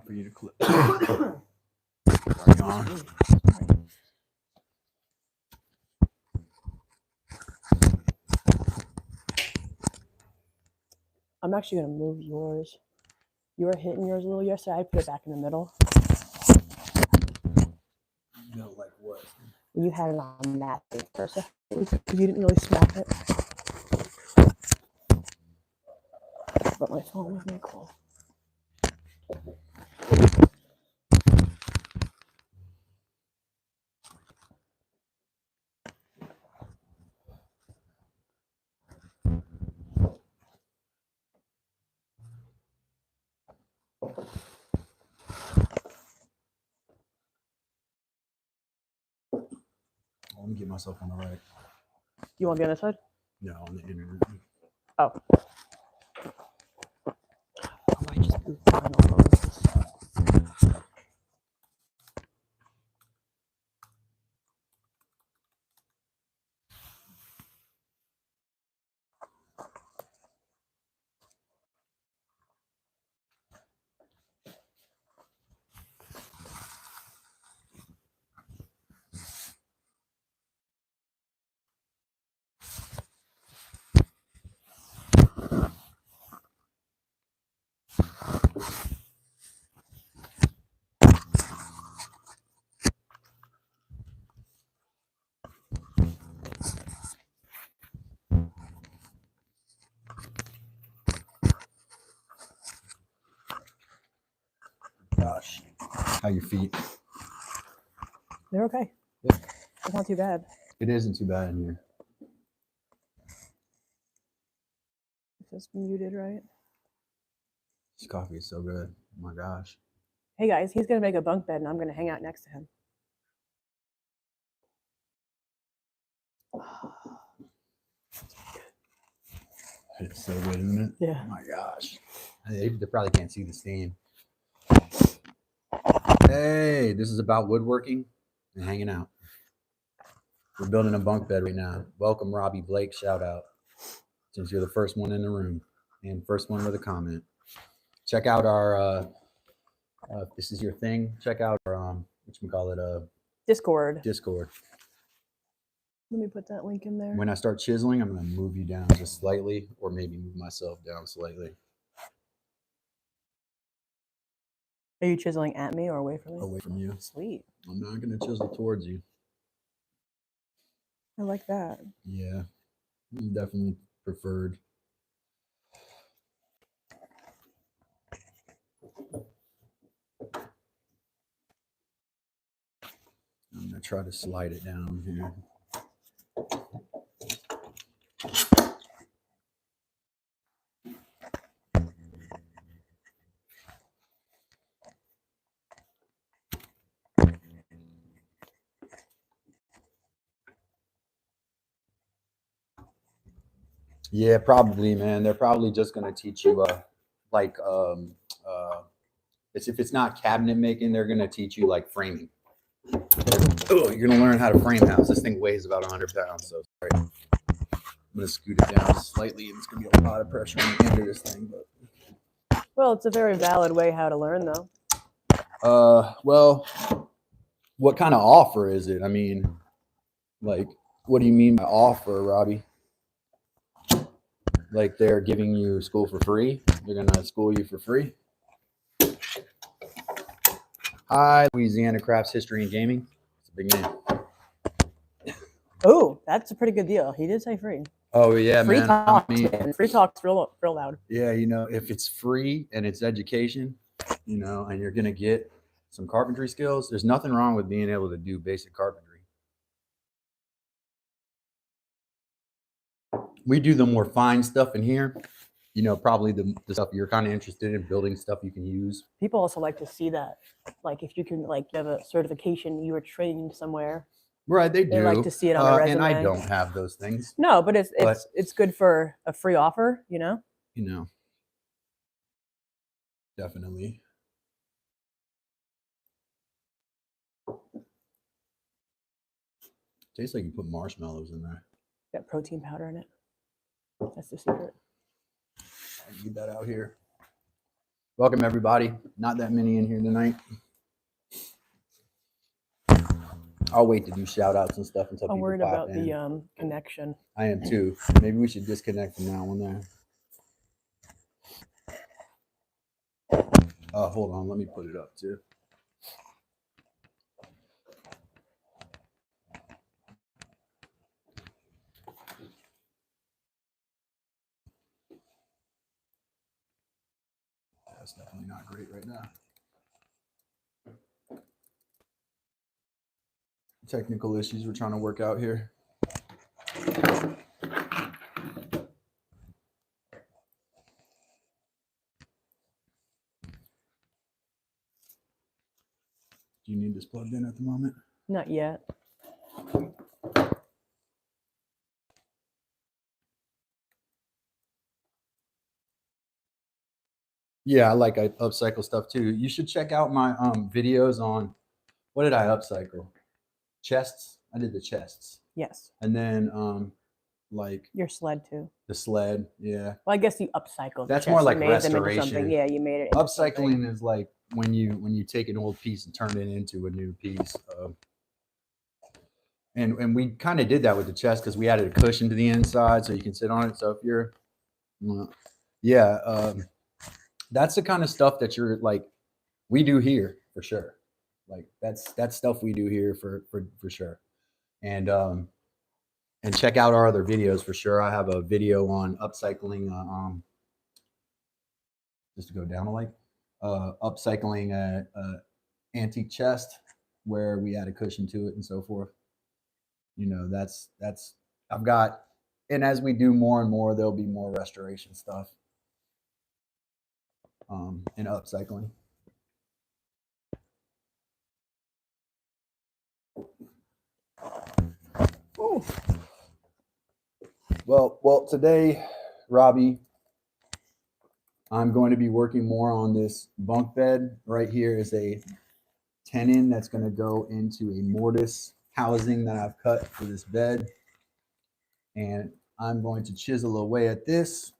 for you to clip. Right on. I'm actually going to move yours. You were hitting yours a little yesterday. I put it back in the middle. No, like what? You had it on that thing first. You didn't really smack it. But my phone was not cool. Let me get myself on the right. You want to be on this side? No, on the internet. Oh. I might just move down a little bit. Gosh, how your feet? They're okay. Yeah. It's not too bad. It isn't too bad in here. It's muted, right? This coffee is so good. Oh my gosh. Hey guys, he's going to make a bunk bed and I'm going to hang out next to him. It's so good, isn't it? Yeah. Oh my gosh. They probably can't see the steam. Hey, this is about woodworking and hanging out. We're building a bunk bed right now. Welcome, Robbie Blake. Shout out. Since you're the first one in the room and first one with a comment. Check out our, if this is your thing, check out our, Discord. Discord. Let me put that link in there. When I start chiseling, I'm going to move you down just slightly or maybe move myself down slightly. Are you chiseling at me or away from me? Away from you. Sweet. I'm not going to chisel towards you. I like that. Yeah, definitely preferred. I'm going to try to slide it down here. Yeah, probably, man. They're probably just going to teach you, if it's not cabinet making, they're going to teach you like framing. Oh, you're going to learn how to frame house. This thing weighs about 100 pounds, so sorry. I'm going to scoot it down slightly, and it's going to be a lot of pressure on the end of this thing. But Well, it's a very valid way how to learn, though. Well, what kind of offer is it? I mean, like, what do you mean by offer, Robbie? Like they're giving you school for free? They're going to school you for free? Hi, Louisiana Crafts History and Gaming. It's a big name. Oh, that's a pretty good deal. He did say free. Oh, yeah, free man. Talks, I mean, man. Free talks real loud. Yeah, you know, if it's free and it's education, you know, and you're going to get some carpentry skills, there's nothing wrong with being able to do basic carpentry. We do the more fine stuff in here. You know, probably the stuff you're kind of interested in, building stuff you can use. People also like to see that. Like if you can, like, you have a certification, you were trained somewhere. Right, they do. They like to see it on a resume. And I don't have those things. No, but it's good for a free offer, you know? You know, definitely. Tastes like you put marshmallows in there. Got protein powder in it. That's the secret. I need that out here. Welcome everybody. Not that many in here tonight. I'll wait to do shout outs and stuff until I'm people worried pop about in. the connection. I am too. Maybe we should disconnect from that one there. Hold on, let me put it up too. That's definitely not great right now. Technical issues we're trying to work out here. Do you need this plugged in at the moment? Not yet. Yeah, I like upcycle stuff too. You should check out my videos on what did I upcycle? Chests. I did the chests. Yes. And then like Your sled too. the sled. Yeah. Well, I guess you upcycled. That's the more chest. like You made them into something. restoration. Yeah, you made it. Into Upcycling something. is like when you take an old piece and turn it into a new piece. And we kind of did that with the chest because we added a cushion to the inside so you can sit on it. So if you're, yeah, that's the kind of stuff that you're like, we do here for sure. Like that's stuff we do here for sure. And check out our other videos for sure. I have a video on upcycling. Just to go down a like, upcycling a antique chest where we add a cushion to it and so forth. You know, that's I've got, and as we do more and more, there'll be more restoration stuff in upcycling. Ooh. Well, today, Robbie, I'm going to be working more on this bunk bed. Right here is a tenon that's going to go into a mortise housing that I've cut for this bed. And I'm going to chisel away at this.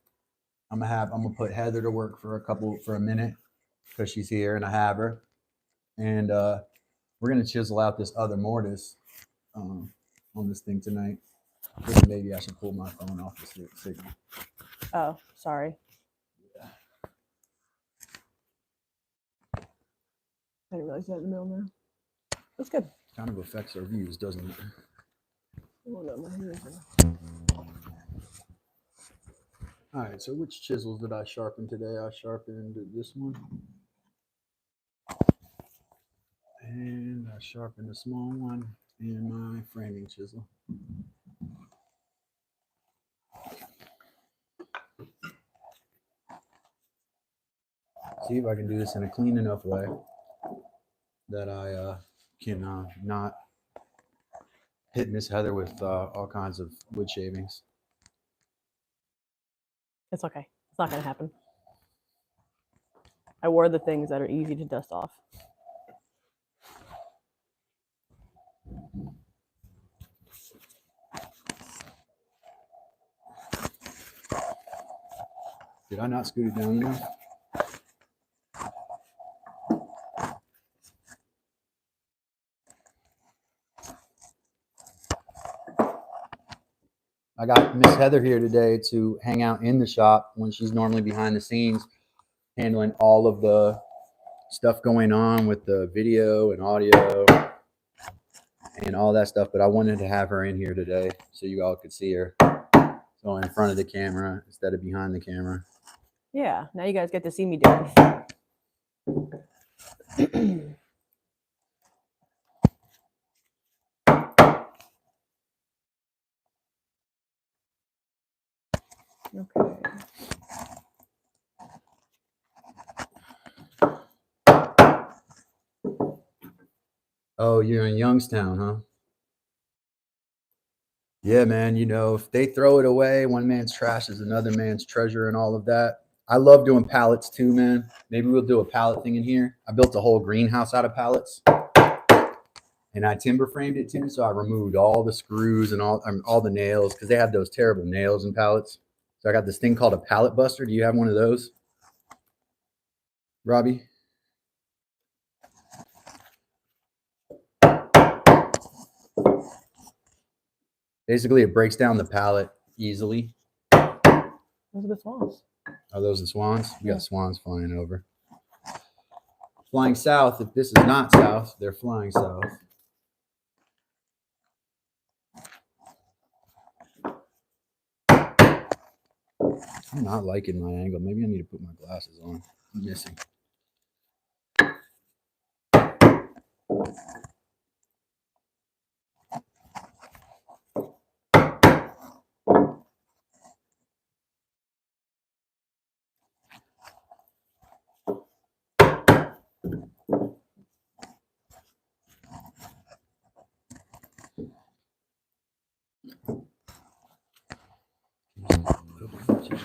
I'm gonna put Heather to work for a minute because she's here and I have her. And we're gonna chisel out this other mortise on this thing tonight. Maybe I should pull my phone off the signal. Oh, sorry. Yeah. I didn't realize that in the middle there. That's good. Kind of affects our views, doesn't it? Oh, no, my hands All right, so which chisels did I sharpen today? I sharpened this one. And I sharpened a small one and my framing chisel. See if I can do this in a clean enough way that I can not hit Miss Heather with all kinds of wood shavings. It's okay. It's not going to happen. I wore the things that are easy to dust off. Did I not scoot it down enough? I got Miss Heather here today to hang out in the shop when she's normally behind the scenes, handling all of the stuff going on with the video and audio and all that stuff. But I wanted to have her in here today so you all could see her. So in front of the camera instead of behind the camera. Yeah, now you guys get to see me do it. Okay. Oh, you're in Youngstown, huh? Yeah, man. You know, if they throw it away, one man's trash is another man's treasure and all of that. I love doing pallets too, man. Maybe we'll do a pallet thing in here. I built a whole greenhouse out of pallets. And I timber framed it too, so I removed all the screws and all the nails because they have those terrible nails in pallets. So I got this thing called a pallet buster. Do you have one of those? Robbie. Basically, it breaks down the pallet easily. Those are the swans. Are those the swans? We Yeah. got swans flying over. Flying south. If this is not south, they're flying south. I'm not liking my angle. Maybe I need to put my glasses on. I'm missing.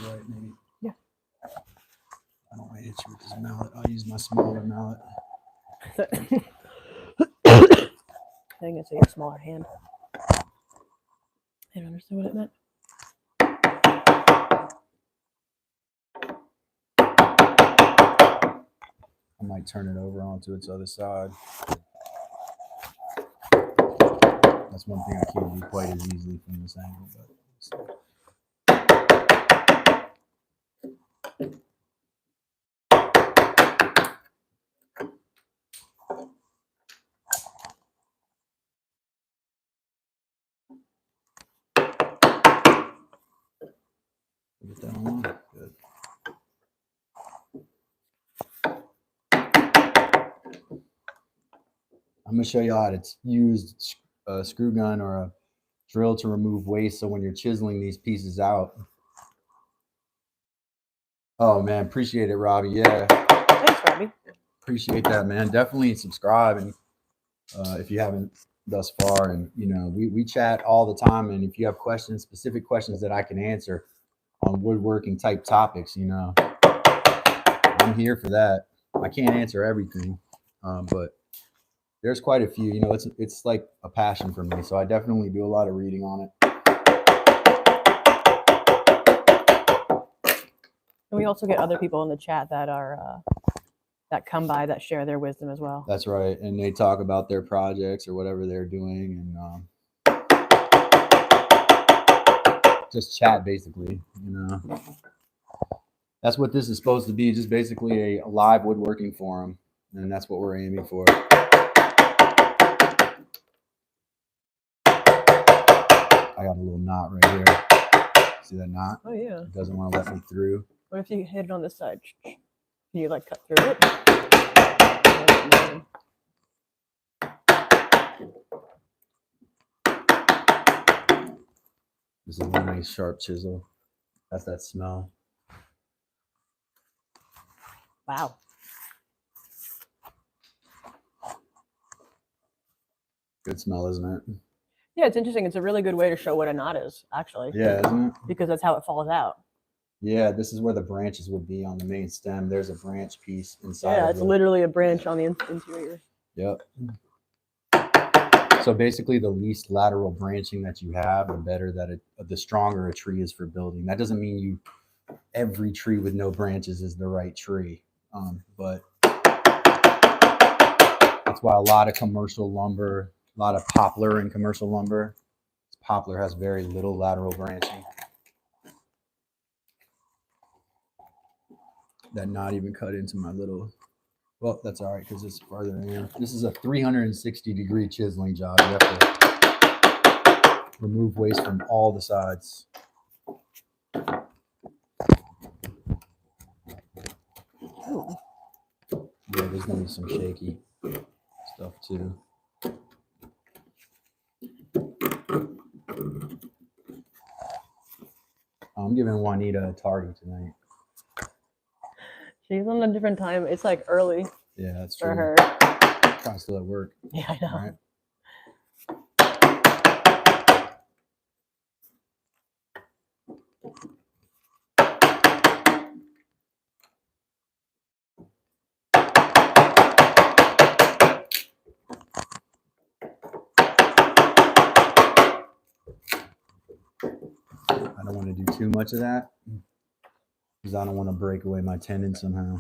Right, maybe. Yeah. I don't want to hit you with this mallet. I'll use my smaller mallet. I think it's a smaller hand. I don't understand what it meant. I might turn it over onto its other side. That's one thing I can't do quite as easily from this angle. But get that on. Good. I'm going to show you how to use a screw gun or a drill to remove waste. So when you're chiseling these pieces out. Oh, man. Appreciate it, Robbie. Yeah. Thanks, Robbie. Appreciate that, man. Definitely subscribe. And if you haven't thus far, and we chat all the time. And if you have questions, specific questions that I can answer on woodworking type topics, I'm here for that. I can't answer everything, but there's quite a few. It's like a passion for me, so I definitely do a lot of reading on it. And we also get other people in the chat that are that come by that share their wisdom as well. That's right, and they talk about their projects or whatever they're doing, and just chat basically. That's what this is supposed to be, just basically a live woodworking forum, and that's what we're aiming for. I got a little knot right here. See that knot? Oh yeah. It doesn't want to let me through. What if you hit it on this side? Can you like cut through it? This is a nice sharp chisel. That's that smell. Wow. Good smell, isn't it? Yeah, it's interesting. It's a really good way to show what a knot is, actually. Yeah, isn't it? Because that's how it falls out. Yeah, this is where the branches would be on the main stem. There's a branch piece inside. Yeah, it's literally a branch on the interior. Yep. So basically, the least lateral branching that you have, the better that the stronger a tree is for building. That doesn't mean every tree with no branches is the right tree, but that's why a lot of commercial lumber, a lot of poplar in commercial lumber, poplar has very little lateral branching. That not even cut into my little. Well, that's all right because it's farther in. This is a 360-degree chiseling job. You have to remove waste from all the sides. Ooh. Yeah, there's going to be some shaky stuff too. I'm giving Juanita a tardy tonight. She's on a different time. It's like early. Yeah, that's true. For her. Probably still at work. Yeah, I know. All right. I don't want to do too much of that because I don't want to break away my tendon somehow.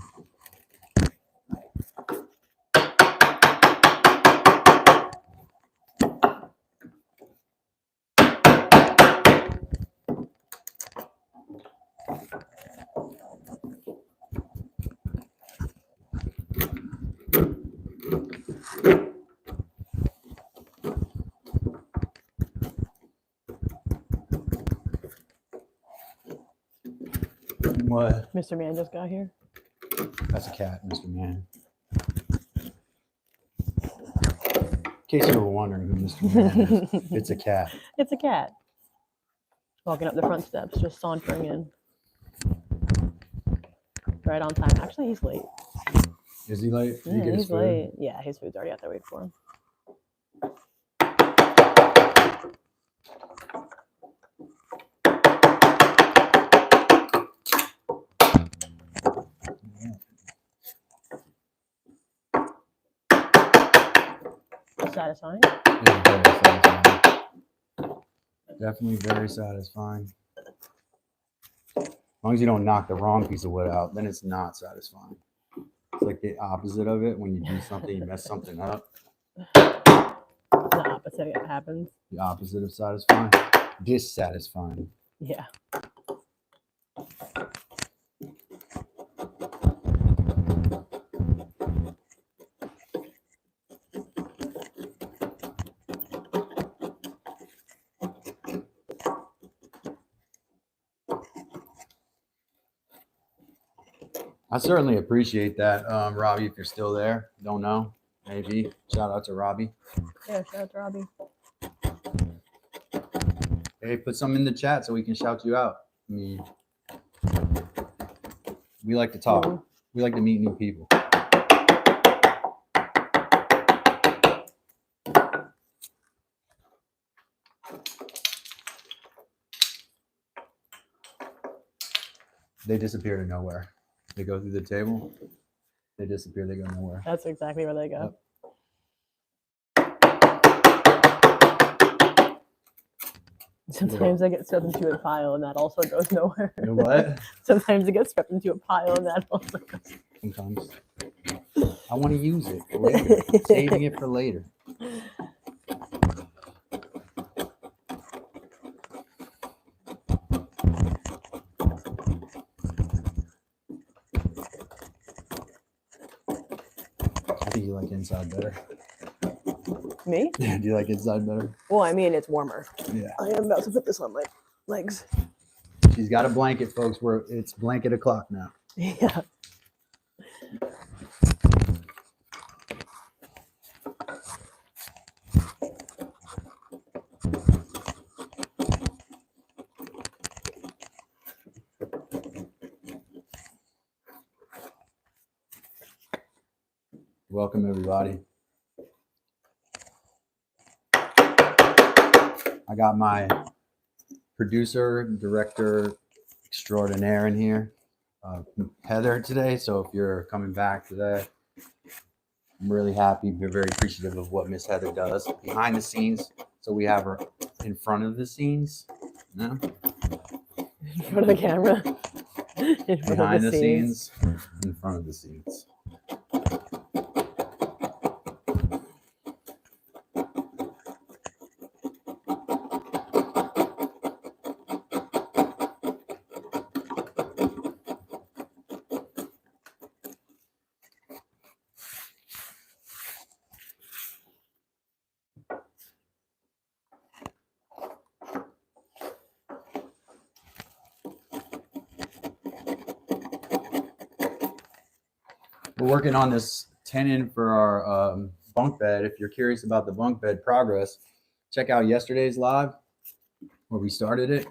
What? Mr. Man just got here. That's a cat, Mr. Man. In case you were wondering who Mr. Man is, it's a cat. It's a cat. Walking up the front steps, just sauntering in. Right on time. Actually, he's late. Is he late? Did he Yeah, get his he's food? late. Yeah, his food's already out there waiting for him. Satisfying. It's very satisfying. Definitely very satisfying. As long as you don't knock the wrong piece of wood out, then it's not satisfying. It's like the opposite of it. When you do something, you mess something up. The opposite happens. The opposite of satisfying. Dissatisfying. Yeah. I certainly appreciate that, Robbie. If you're still there, don't know, maybe. Shout out to Robbie. Yeah, shout out to Robbie. Hey, put some in the chat so we can shout you out. I mean, we like to talk. Mhm. We like to meet new people. They disappear to nowhere. They go through the table. They disappear. They go nowhere. That's exactly where they go. Yep. Sometimes I get swept into a pile and that also goes nowhere. You know what? Sometimes it gets swept into a pile and that also goes. Sometimes. I want to use it for later. Saving it for later. I think you like inside better. Me? Do you like inside better? Well, I mean, it's warmer. Yeah. I am about to put this on my legs. She's got a blanket, folks. Where it's blanket o'clock now. Yeah. Welcome, everybody. I got my producer, director extraordinaire in here, Heather, today. So if you're coming back today, I'm really happy. We're very appreciative of what Miss Heather does behind the scenes. So we have her in front of the scenes, you know? In front of the camera. In front Behind of the scenes, in front of the scenes. We're working on this tenon for our bunk bed. If you're curious about the bunk bed progress, check out yesterday's live where we started it.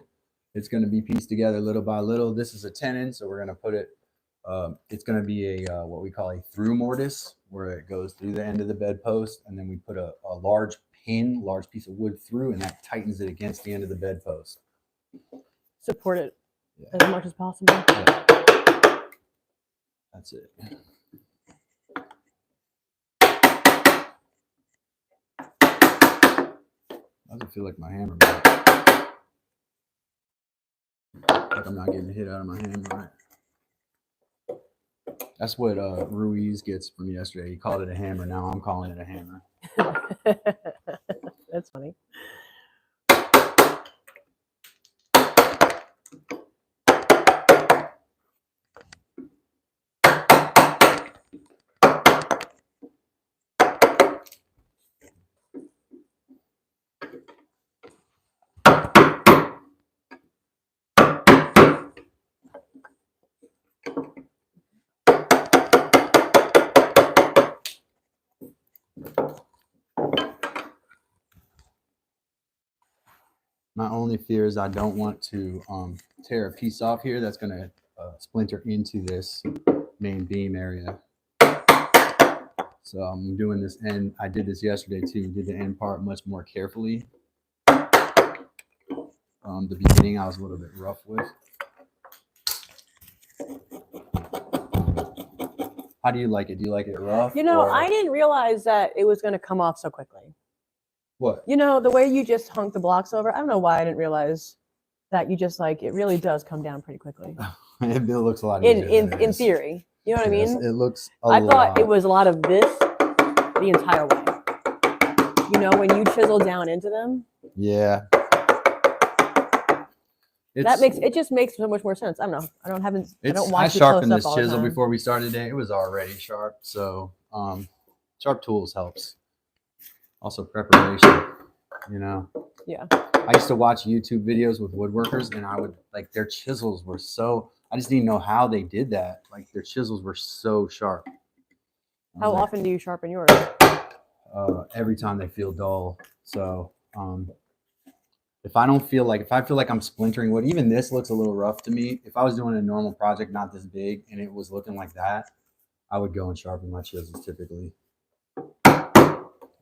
It's going to be pieced together little by little. This is a tenon, so we're going to put it, it's going to be a what we call a through mortise, where it goes through the end of the bed post, and then we put a large pin, large piece of wood through, and that tightens it against the end of the bed post. Support it Yeah. as much as possible. Yeah. That's it. Doesn't feel like my hammer, but like I'm not getting hit out of my hammer, right? That's what Ruiz gets from yesterday. He called it a hammer. Now I'm calling it a hammer. That's funny. My only fear is I don't want to tear a piece off here that's going to splinter into this main beam area. So I'm doing this end. I did this yesterday too. Did the end part much more carefully. The beginning I was a little bit rough with. How do you like it? Do you like it rough? You know, or... I didn't realize that it was going to come off so quickly. What? You know, the way you just hung the blocks over, I don't know why I didn't realize that you just like, it really does come down pretty quickly. It looks a lot easier in theory. You know what I mean? It looks I thought it was a lot of this the entire way. You know, when you chisel down into them. Yeah. It just makes so much more sense. I don't know. I don't watch. I sharpened this chisel before we started today. It was already sharp. So sharp tools helps. Also preparation, you know. Yeah. I used to watch YouTube videos with woodworkers and I would like their chisels were so I just didn't know how they did that. Like their chisels were so sharp. How often do you sharpen yours? Every time they feel dull. So if I feel like I'm splintering wood, even this looks a little rough to me. If I was doing a normal project, not this big, and it was looking like that, I would go and sharpen my chisels typically.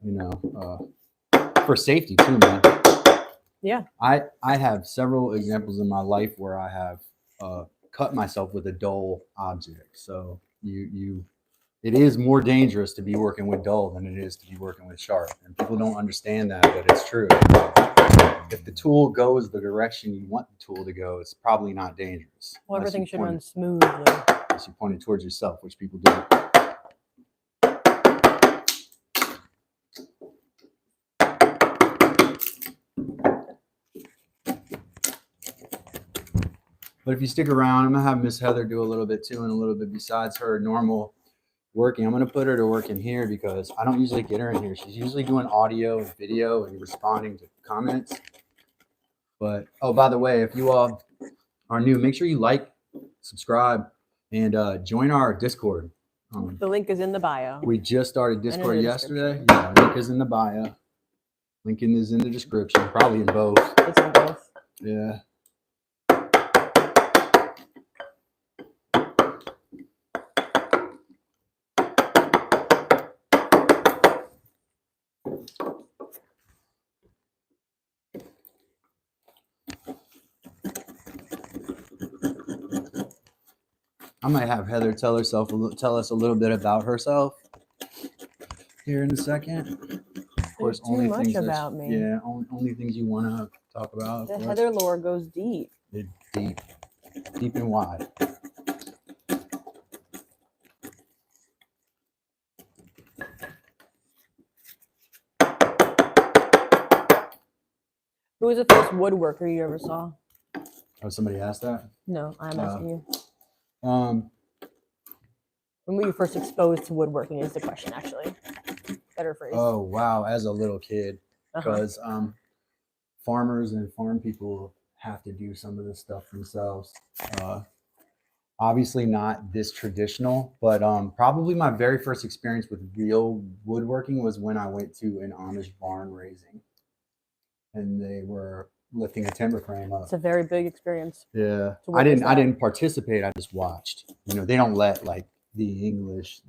You know, for safety too, man. Yeah. I have several examples in my life where I have cut myself with a dull object. So it is more dangerous to be working with dull than it is to be working with sharp. And people don't understand that, but it's true. If the tool goes the direction you want the tool to go, it's probably not dangerous. Well, everything should run smoothly. Unless you point it towards yourself, which people do. But if you stick around, I'm going to have Miss Heather do a little bit too, and a little bit besides her normal working. I'm going to put her to work in here because I don't usually get her in here. She's usually doing audio and video and responding to comments. But, oh, by the way, if you all are new, make sure you like, subscribe, and join our Discord. The link is in the bio. We just started Discord yesterday. Yeah, link is in the bio. Link is in the description, probably in both. It's in both. Yeah. I might have Heather tell us a little bit about herself here in a second. Of course, only things about me. Yeah, only things you want to talk about. The Heather lore goes deep. Deep and wide. Who was the first woodworker you ever saw? Oh, somebody asked that? No, I'm asking you. When were you first exposed to woodworking is the question, actually. Better phrase. Oh, wow. As a little kid. Because farmers and farm people have to do some of this stuff themselves. Obviously not this traditional, but probably my very first experience with real woodworking was when I went to an Amish barn raising. And they were lifting a timber frame up. It's a very big experience. Yeah. I didn't participate. I just watched. You know, they don't let like the English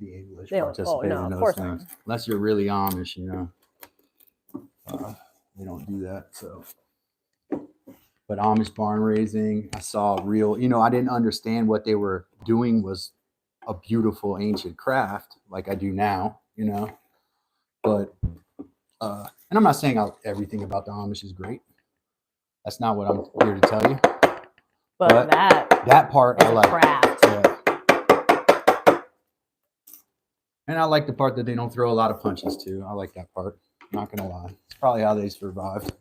participate in those things. Unless you're really Amish, you know. They don't do that. So, but Amish barn raising, I saw real, you know, I didn't understand what they were doing was a beautiful ancient craft like I do now, you know. But and I'm not saying everything about the Amish is great. That's not what I'm here to tell you. But that part I like. Craft. Yeah. And I like the part that they don't throw a lot of punches too. I like that part. Not gonna lie. It's probably how they survived.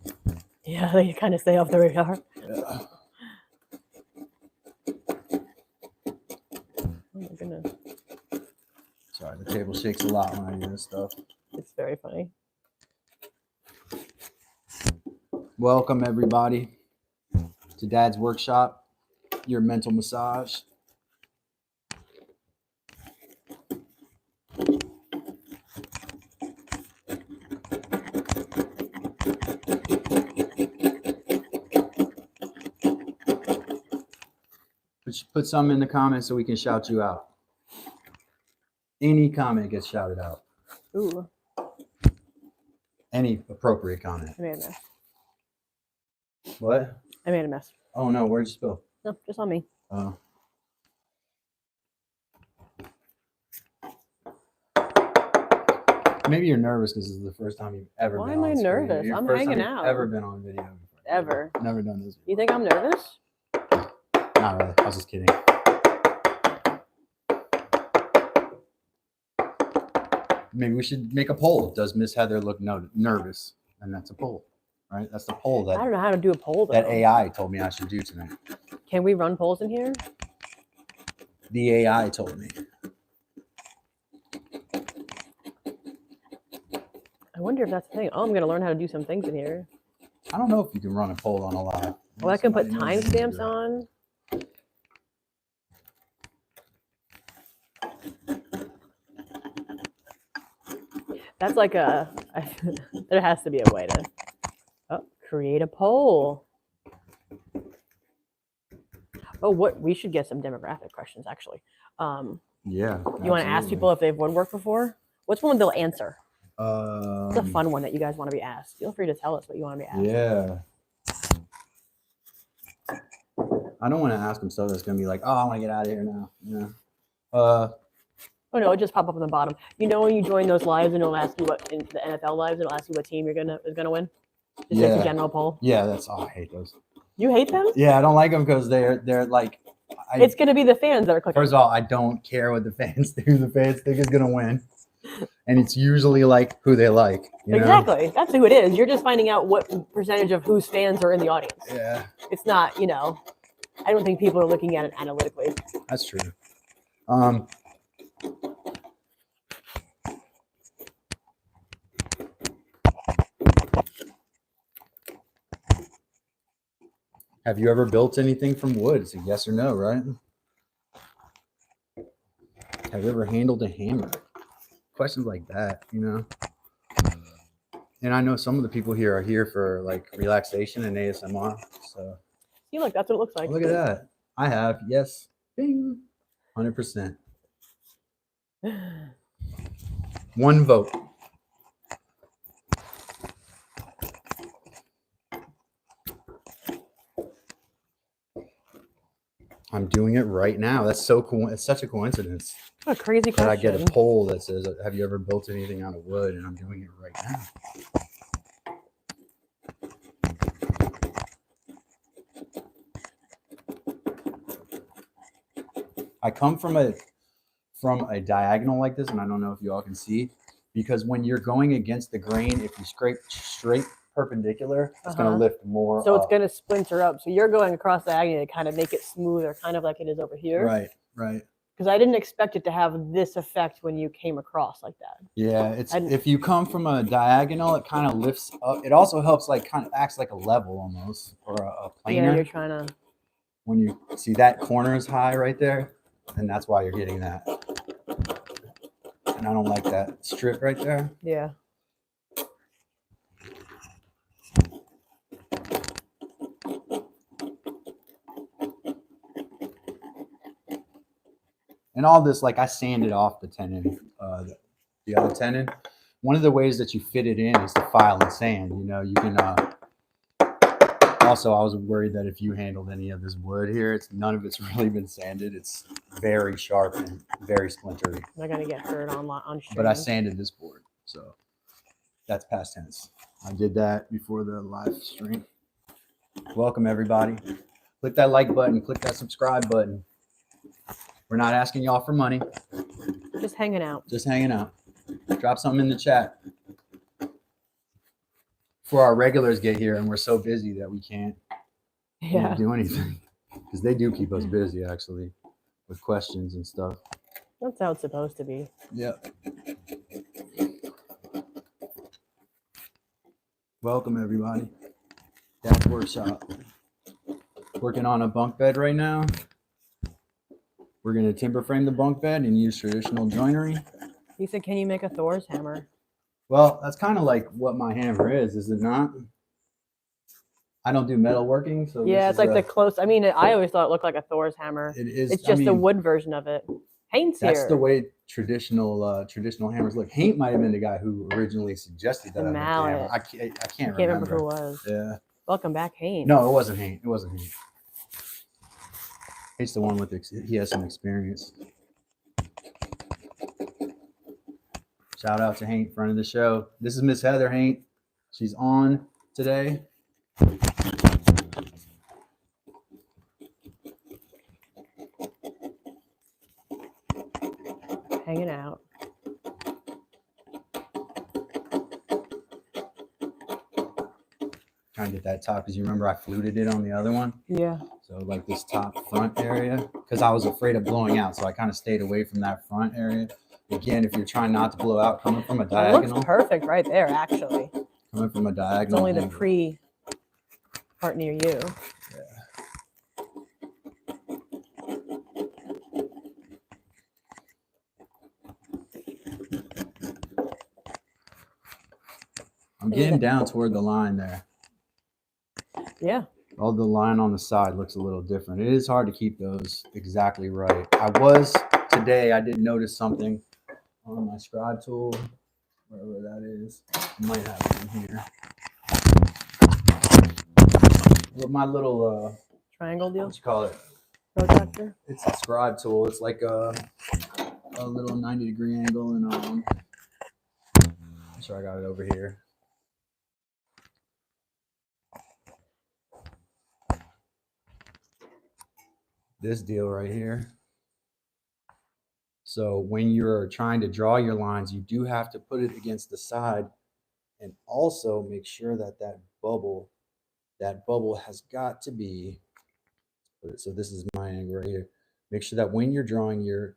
Yeah, they kind of stay off the radar. Yeah. Oh my goodness. Sorry, the table shakes a lot when I do this stuff. It's very funny. Welcome everybody to Dad's Workshop, your mental massage. put some in the comments so we can shout you out. Any comment gets shouted out. Ooh. Any appropriate comment. I made a mess. What? I made a mess. Oh no, where'd you spill? No, just on me. Oh. Maybe you're nervous because this is the first time you've ever Why been am on I screen. nervous? Your I'm first time hanging you've out. Ever been on video before? Ever. Never done this before. You think I'm nervous? Not really. I was just kidding. Maybe we should make a poll. Does Miss Heather look nervous? And that's a poll, right? That's the poll I don't know how to do a poll though. that AI told me I should do tonight. Can we run polls in here? The AI told me. I wonder if that's the thing. Oh, I'm gonna learn how to do some things in here. I don't know if you can run a poll on a live. Well, I can put Somebody knows how to do timestamps that. on. That's like a. There has to be a way to. Oh, create a poll. Oh, what we should get some demographic questions actually. Yeah. You want to ask people if they've woodworked before? What's one they'll answer? It's a Um, fun one that you guys want to be asked. Feel free to tell us what you want to be asked. Yeah. I don't want to ask them stuff that's gonna be like, oh, I want to get out of here now. Yeah. Oh no, it just pop up on the bottom. You know when you join those lives and it'll ask you what in the NFL lives, it'll ask you what team is gonna win. Just Yeah. as a general poll. Yeah, that's I hate those. You hate them? Yeah, I don't like them because they're like. It's gonna be the fans that are clicking. First of all, I don't care what the fans think. The fans think is gonna win, and it's usually like who they like. You know? Exactly. That's who it is. You're just finding out what percentage of whose fans are in the audience. Yeah, It's not, I don't think people are looking at it analytically. that's true. Have you ever built anything from wood? It's a yes or no, right? Have you ever handled a hammer? Questions like that, And I know some of the people here are here for like relaxation and ASMR. So See, look, that's what it looks like. look at that. I have, yes. Bing. 100%. One vote. I'm doing it right now. That's so cool. It's such a coincidence What a crazy that I question. get a poll that says, have you ever built anything out of wood? And I'm doing it right now. I come from a diagonal like this, and I don't know if you all can see, because when you're going against the grain, if you scrape straight perpendicular, it's going to lift more So up. it's going to splinter up. So you're going across diagonally to kind of make it smoother, kind of like it is over here. Right. Because I didn't expect it to have this effect when you came across like that. Yeah, if you come from a diagonal, it kind of lifts up. It also helps, like, kind of acts like a level almost, or a planer. Yeah, you're trying to. When you see that corner is high right there, and that's why you're getting that. And I don't like that strip right there. Yeah. And all this, like, I sanded off the tenon, the other tenon. One of the ways that you fit it in is to file and sand. You can. Also, I was worried that if you handled any of this wood here, none of it's really been sanded. It's very sharp and very splintery. I'm not gonna get hurt on stream. But I sanded this board, so that's past tense. I did that before the live stream. Welcome, everybody. Click that like button. Click that subscribe button. We're not asking y'all for money. Just hanging out. Just hanging out. Drop something in the chat. Before our regulars get here and we're so busy that we can't do anything. Because they do keep us busy, actually, with questions and stuff. That's how it's supposed to be. Yep. Welcome, everybody. Dad's Workshop. Working on a bunk bed right now. We're going to timber frame the bunk bed and use traditional joinery. He said, can you make a Thor's hammer? Well, that's kind of like what my hammer is it not? I don't do metalworking, so Yeah, this it's like the close. I mean, I always thought it looked like a Thor's hammer. it is. It's just the wood version of it. Haint's That's here. the way traditional hammers look. Haint might have been the guy who originally suggested that. The mallet. I can't remember who it was. Yeah. Welcome back, Haint. No, it wasn't Haint. It wasn't Haint. Haint's the one with he has some experience. Shout out to Haint, friend of the show. This is Miss Heather Haint. She's on today. Hanging out. Trying to get that top because you remember I fluted it on the other one. Yeah. So like this top front area, because I was afraid of blowing out, so I kind of stayed away from that front area. Again, if you're trying not to blow out, coming from a diagonal. It looks perfect right there, actually. Coming from a diagonal. It's only the pre part near you. Yeah. I'm getting down toward the line there. Yeah. All the line on the side looks a little different. It is hard to keep those exactly right. Today I did notice something on my scribe tool, wherever that is. I might have it in here. With my little triangle deal. What you call it? Protractor. It's a scribe tool. It's like a little 90-degree angle, and I'm sure I got it over here. This deal right here. So when you're trying to draw your lines, you do have to put it against the side, and also make sure that that bubble has got to be, so this is my angle right here. Make sure that when you're drawing your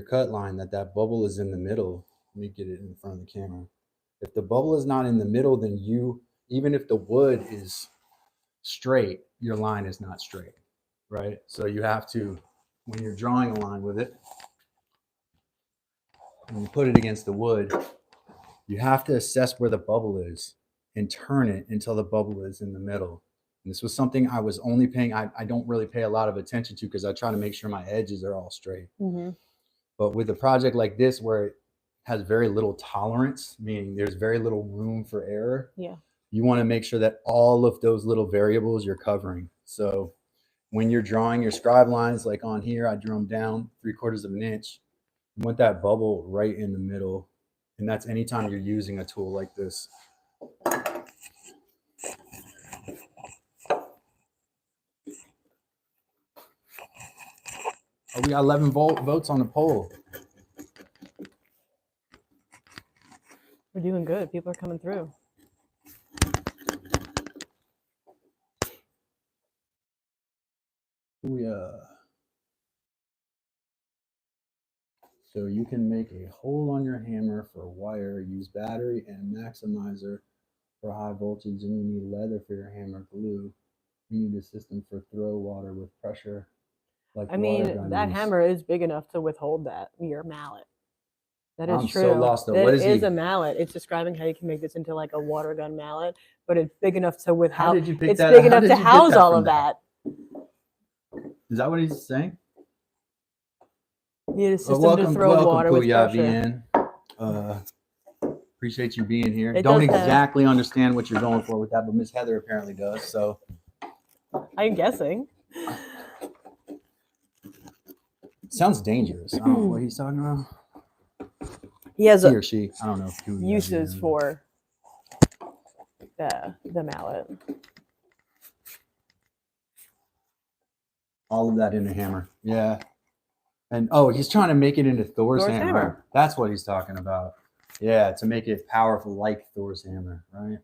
cut line, that bubble is in the middle. Let me get it in front of the camera. If the bubble is not in the middle, then even if the wood is straight, your line is not straight, right? So you have to, when you're drawing a line with it, when you put it against the wood, you have to assess where the bubble is and turn it until the bubble is in the middle. And this was something I was only paying, I don't really pay a lot of attention to because I try to make sure my edges are all straight. Mm-hmm. But with a project like this, where it has very little tolerance, meaning there's very little room for error, yeah, you want to make sure that all of those little variables you're covering. So when you're drawing your scribe lines, like on here, I drew them down 3/4 of an inch. You want that bubble right in the middle. And that's anytime you're using a tool like this. Oh, we got 11 votes on the poll. We're doing good. People are coming through. So you can make a hole on your hammer for wire, use battery and maximizer for high voltage, and you need leather for your hammer glue. You need a system for throw water with pressure. I mean, that hammer is big enough to withhold that, your mallet. That is true. I'm so lost though. What is a mallet? It's describing how you can make this into like a water gun mallet, but it's big enough to How did you pick it's that? big enough to house all of that. Is that what he's saying? You need a system to throw water with pressure. Appreciate you being here. Don't exactly understand what you're going for with that, but Miss Heather apparently does. So I'm guessing. Sounds dangerous. I don't know what he's talking about. He has he or she. I don't know. Uses for the mallet. All of that in a hammer. Yeah. And he's trying to make it into Thor's hammer. That's what he's talking about. Yeah, to make it powerful like Thor's hammer, right?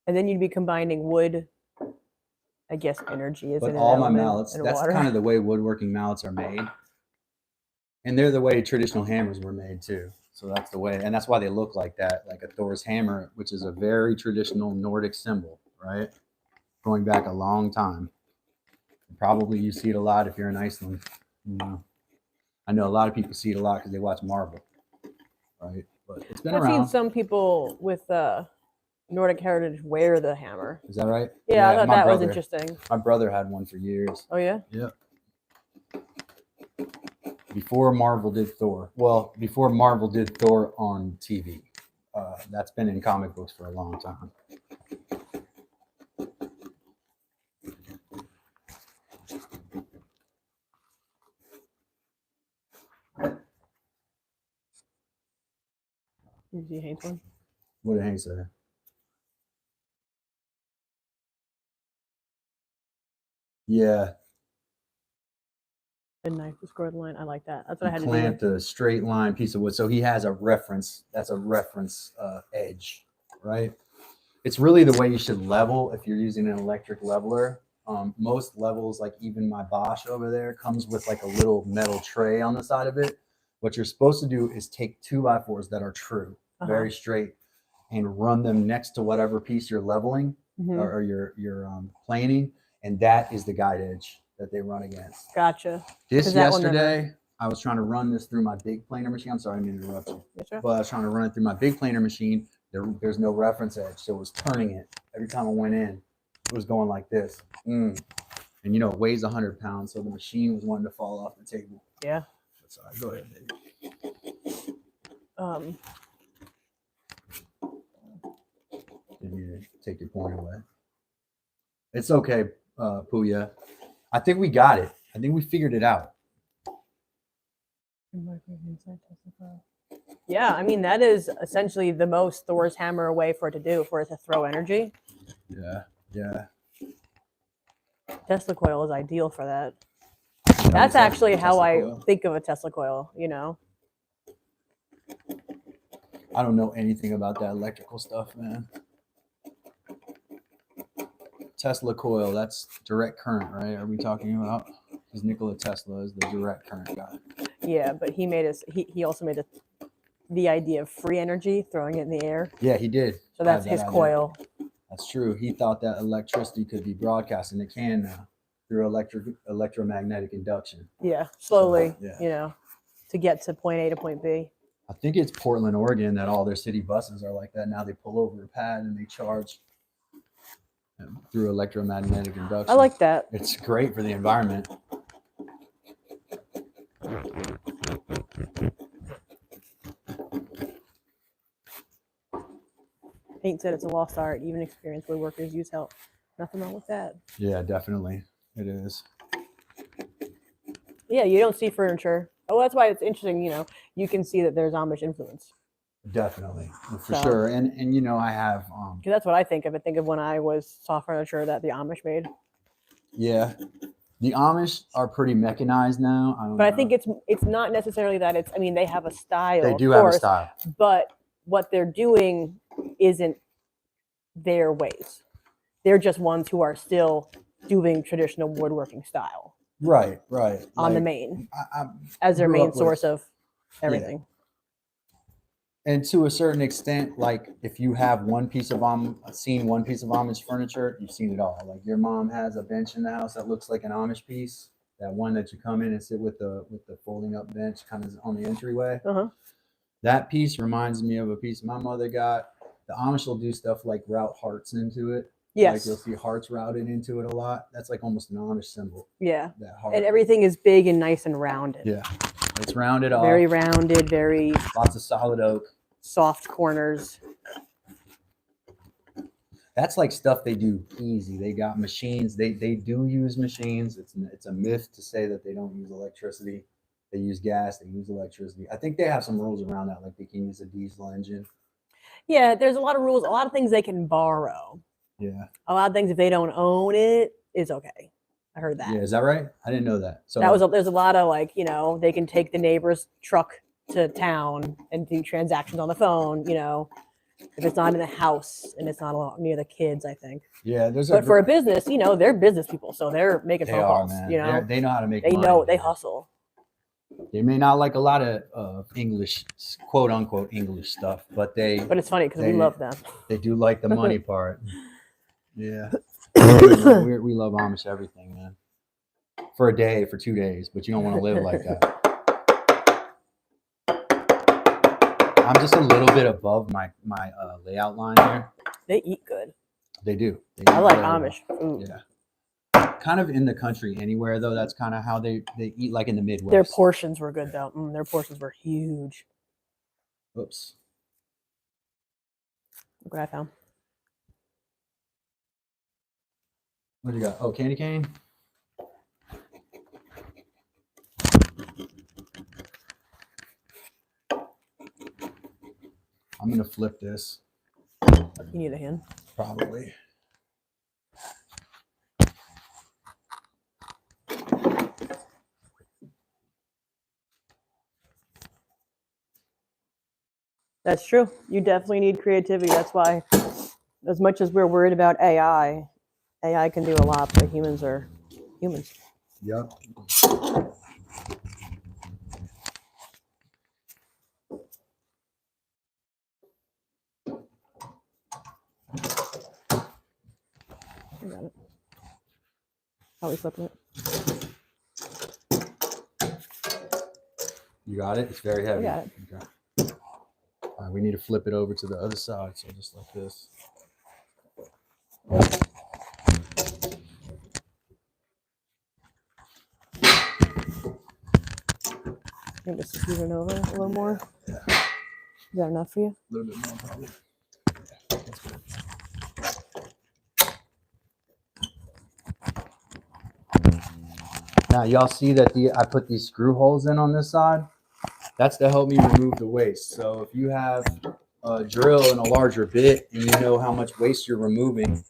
And then you'd be combining wood, I guess energy is but all my mallets, that's kind of the way woodworking mallets are made. And they're the way traditional hammers were made too. So that's the way, and that's why they look like that, like a Thor's hammer, which is a very traditional Nordic symbol, right? Going back a long time. Probably you see it a lot if you're in Iceland. You know, I know a lot of people see it a lot because they watch Marvel, right? But it's been around. I've seen some people with Nordic heritage wear the hammer. Is that right? Yeah, I thought my that was brother- interesting. My brother had one for years. Oh yeah. Yeah. Before Marvel did Thor. Well, before Marvel did Thor on TV. That's been in comic books for a long time. You see Hank's one? What did Hank say? Yeah. A knife to score the line. I like that. That's what I had to do. Clamped a straight line piece of wood. So he has a reference. That's a reference edge, right? It's really the way you should level if you're using an electric leveler. Most levels, like even my Bosch over there, comes with like a little metal tray on the side of it. What you're supposed to do is take 2x4s that are true, very straight, and run them next to whatever piece you're leveling or you're planing, and that is the guide edge that they run against. Gotcha. This yesterday, I was trying to run this through my big planer machine. I'm sorry, I didn't interrupt you. Yes, sir. But I was trying to run it through my big planer machine. There's no reference edge, so it was turning it. Every time I went in, it was going like this. And you know, it weighs 100 pounds, so the machine was wanting to fall off the table. Yeah. That's all right. Go ahead, baby. Didn't need to take your point away. It's okay, Puya. I think we got it. I think we figured it out. Yeah, I mean that is essentially the most Thor's hammer way for it to do, for it to throw energy. Yeah. Tesla coil is ideal for that. That's actually how I think of a Tesla coil, you know. I don't know anything about that electrical stuff, man. Tesla coil, that's direct current, right? Are we talking about? Because Nikola Tesla is the direct current guy. Yeah, but he made us. He also made the idea of free energy, throwing it in the air. Yeah, he did. So that's his coil. That's true. He thought that electricity could be broadcast, and it can now through electromagnetic induction. Yeah, slowly, So, yeah. you know, to get to point A to point B. I think it's Portland, Oregon, that all their city buses are like that. Now they pull over a pad and they charge through electromagnetic induction. I like that. It's great for the environment. Hank said it's a lost art. Even experienced woodworkers use help. Nothing wrong with that. Yeah, definitely. It is. Yeah, you don't see furniture. Oh, that's why it's interesting. You know, you can see that there's Amish influence. Definitely, for sure. And you know, I have because that's what I think of. I think of when I saw furniture that the Amish made. Yeah, the Amish are pretty mechanized now. I think it's not necessarily that it's. I mean, they have a style. They do have a style, but what they're doing isn't their ways. They're just ones who are still doing traditional woodworking style. Right. On the main, as their main source of everything. Yeah. And to a certain extent, like if you have seen one piece of Amish furniture, you've seen it all. Like your mom has a bench in the house that looks like an Amish piece. That one that you come in and sit with the folding up bench, kind of on the entryway. That piece reminds me of a piece my mother got. The Amish will do stuff like route hearts into it. Yes. Like you'll see hearts routed into it a lot. That's like almost an Amish symbol. Yeah. That heart. And everything is big and nice and rounded. Yeah. It's rounded off. Very rounded, very lots of solid oak. Soft corners. That's like stuff they do easy. They got machines. They do use machines. It's a myth to say that they don't use electricity. They use gas. They use electricity. I think they have some rules around that, like they can use a diesel engine. Yeah, there's a lot of rules. A lot of things they can borrow. Yeah. A lot of things, if they don't own it, is okay. I heard that. Yeah, is that right? I didn't know that. So there's a lot of like, you know, they can take the neighbor's truck to town and do transactions on the phone, you know, if it's not in the house and it's not near the kids, I think. Yeah, but for a business, you know, they're business people, so they're making phone calls. Man. You know, they know how to make money. They know they hustle. They may not like a lot of English, quote unquote English stuff, but it's funny because we love them. They do like the money part. Yeah, we love Amish everything, man. For a day, for 2 days, but you don't want to live like that. I'm just a little bit above my layout line here. They eat good. They do. They I eat like really well. Amish food. Yeah. Kind of in the country anywhere though. That's kind of how they eat, like in the Midwest. Their portions were good though. Their portions were huge. Oops. Look what I found. What do you got? Oh, candy cane. I'm gonna flip this. You need a hand? Probably. That's true. You definitely need creativity. That's why, as much as we're worried about AI, AI can do a lot, but humans are humans. Yep. I got it. How are we flipping it? You got it? It's very heavy. I got it. Okay. All right, we need to flip it over to the other side. So just like this. I think this is moving over a little more. Yeah. Is that enough for you? A little bit more probably. Now y'all see that I put these screw holes in on this side. That's to help me remove the waste. So if you have a drill and a larger bit and you know how much waste you're removing,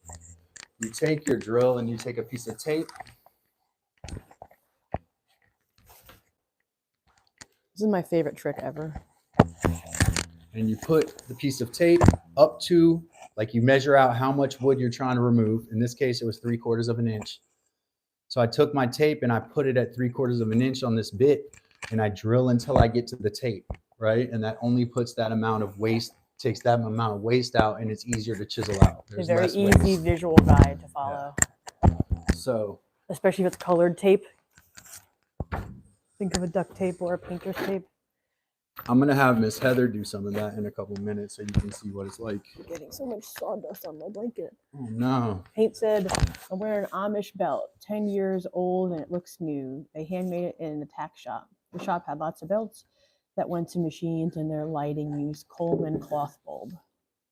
you take your drill and you take a piece of tape. This is my favorite trick ever. And you put the piece of tape up to, like you measure out how much wood you're trying to remove. In this case, it was 3/4 of an inch. So I took my tape and I put it at 3/4 of an inch on this bit and I drill until I get to the tape, right? And that only puts that amount of waste, takes that amount of waste out, and it's easier to chisel out. It's There's a very less easy waste. visual guide to follow. Yeah. So, especially if it's colored tape. Think of a duct tape or a painter's tape. I'm going to have Miss Heather do some of that in a couple minutes so you can see what it's like. I'm getting so much sawdust on my blanket. Oh, no. Paint said, I'm wearing an Amish belt, 10 years old, and it looks new. They handmade it in the tack shop. The shop had lots of belts that went to machines, and their lighting used Coleman cloth bulb.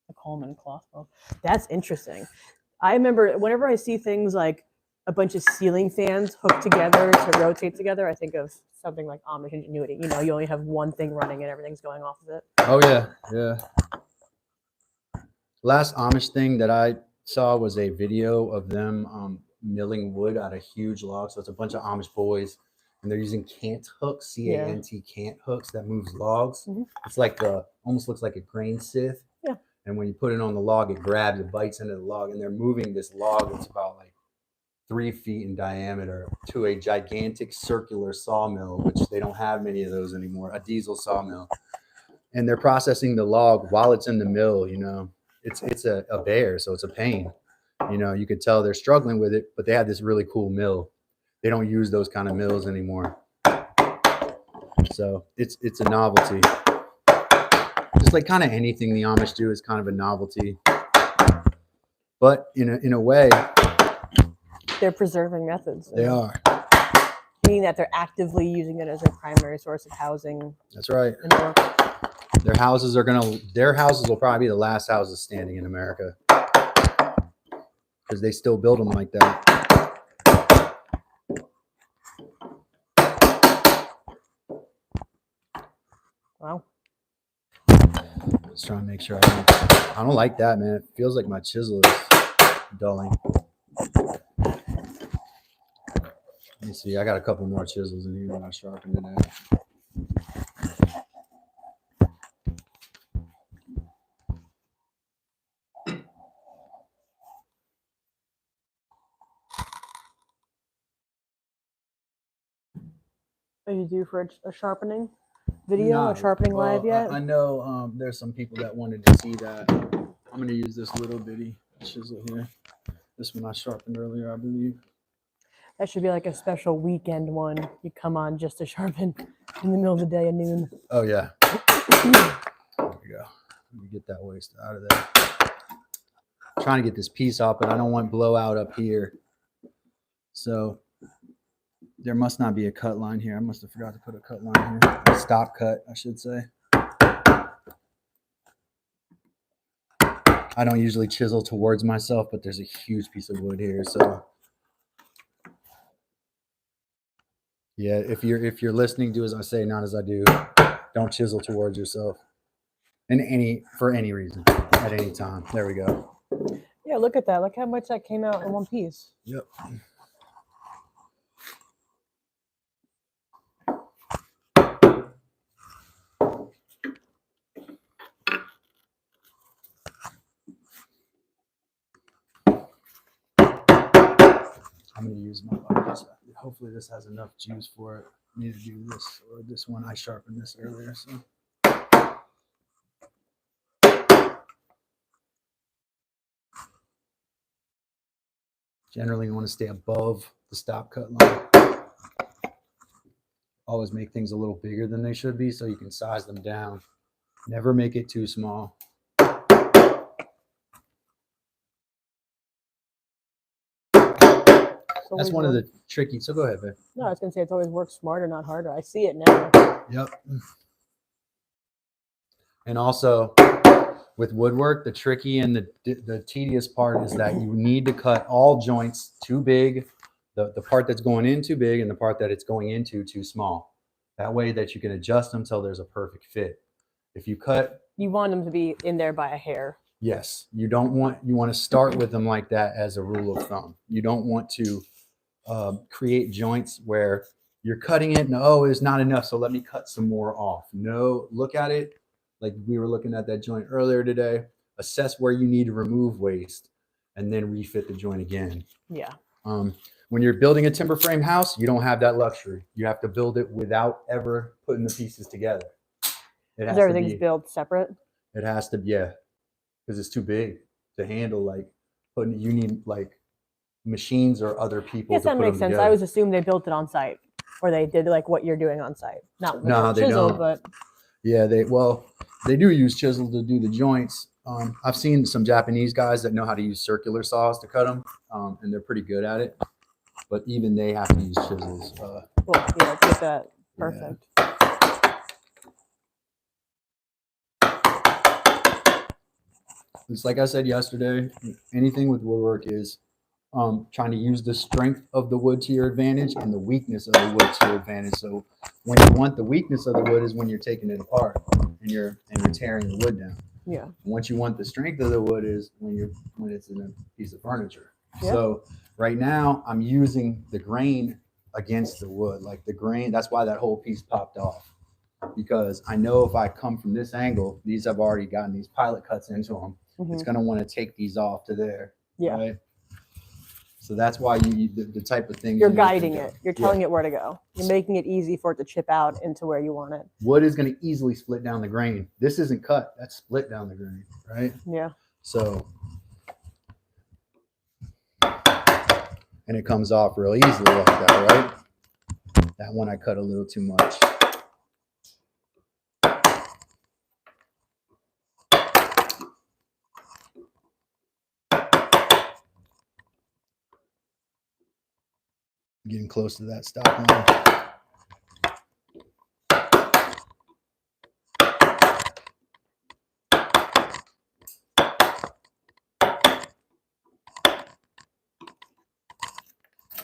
The Coleman cloth bulb. That's interesting. I remember whenever I see things like a bunch of ceiling fans hooked together to rotate together, I think of something like Amish ingenuity. You know, you only have one thing running and everything's going off of it. Oh, yeah. Yeah. Last Amish thing that I saw was a video of them milling wood out of huge logs. So it's a bunch of Amish boys, and they're using cant hooks, C-A-N-T, cant hooks that moves logs. Mhm. It's like almost looks like a grain sieve. Yeah. And when you put it on the log, it grabs, it bites into the log, and they're moving this log that's about like 3 feet in diameter to a gigantic circular sawmill, which they don't have many of those anymore, a diesel sawmill. And they're processing the log while it's in the mill, you know. It's a bear, so it's a pain. You know, you could tell they're struggling with it, but they have this really cool mill. They don't use those kind of mills anymore. So it's a novelty. Just like kind of anything the Amish do is kind of a novelty. But in a way, they're preserving methods. They are. Meaning that they're actively using it as a primary source of housing. That's right. And work. Their houses will probably be the last houses standing in America because they still build them like that. Wow. Just trying to make sure I don't like that, man. It feels like my chisel is dulling. Let me see. I got a couple more chisels in here when I sharpened it out. Are you due for a sharpening video, a sharpening live yet? I know there's some people that wanted to see that. I'm going to use this little bitty chisel here. This one I sharpened earlier, I believe. That should be like a special weekend one. You come on just to sharpen in the middle of the day at noon. Oh, yeah. There we go. Let me get that waste out of there. trying to get this piece off, but I don't want blowout up here. So there must not be a cut line here. I must have forgot to put a cut line here. A stop cut, I should say. I don't usually chisel towards myself, but there's a huge piece of wood here. So yeah, if you're listening, do as I say, not as I do. Don't chisel towards yourself. For any reason, at any time. There we go. Yeah, look at that. Look how much that came out in one piece. Yep. I'm going to use my bucket. Hopefully this has enough juice for it. I need to do this or this one. I sharpened this earlier. So. Generally, you want to stay above the stop cut line. Always make things a little bigger than they should be so you can size them down. Never make it too small. That's one of the tricky. So go ahead, babe. No, I was going to say it's always worked smarter, not harder. I see it now. Yep. And also with woodwork, the tricky and the tedious part is that you need to cut all joints too big, the part that's going in too big and the part that it's going into too small. That way that you can adjust them till there's a perfect fit. If you cut, you want them to be in there by a hair. Yes, you want to start with them like that as a rule of thumb. You don't want to create joints where you're cutting it and oh, it's not enough, so let me cut some more off. No, look at it like we were looking at that joint earlier today. Assess where you need to remove waste and then refit the joint again. Yeah. When you're building a timber frame house, you don't have that luxury. You have to build it without ever putting the pieces together. Because everything's built separate. It has to, yeah, because it's too big to handle. Like you need like machines or other people. Yes, that makes sense. I always assumed they built it on site, or they did like what you're doing on site. Not with chisel, but yeah, they do use chisel to do the joints. I've seen some Japanese guys that know how to use circular saws to cut them, and they're pretty good at it. But even they have to use chisels. Well, yeah, get that perfect. Yeah. It's like I said yesterday, anything with woodwork is trying to use the strength of the wood to your advantage and the weakness of the wood to your advantage. So when you want the weakness of the wood is when you're taking it apart and you're tearing the wood down. Yeah. And once you want the strength of the wood is when it's in a piece of furniture. Yeah. So right now I'm using the grain against the wood, like the grain. That's why that whole piece popped off, because I know if I come from this angle, these have already gotten these pilot cuts into them. Mm-hmm. It's going to want to take these off to there. Yeah. Right? So that's why the type of thing you're guiding it. You're telling it where to go. You're making it easy for it to chip out into where you want it. Wood is going to easily split down the grain. This isn't cut. That's split down the grain, right? Yeah. So, and it comes off real easily like that, right? That one I cut a little too much. Getting close to that stop line.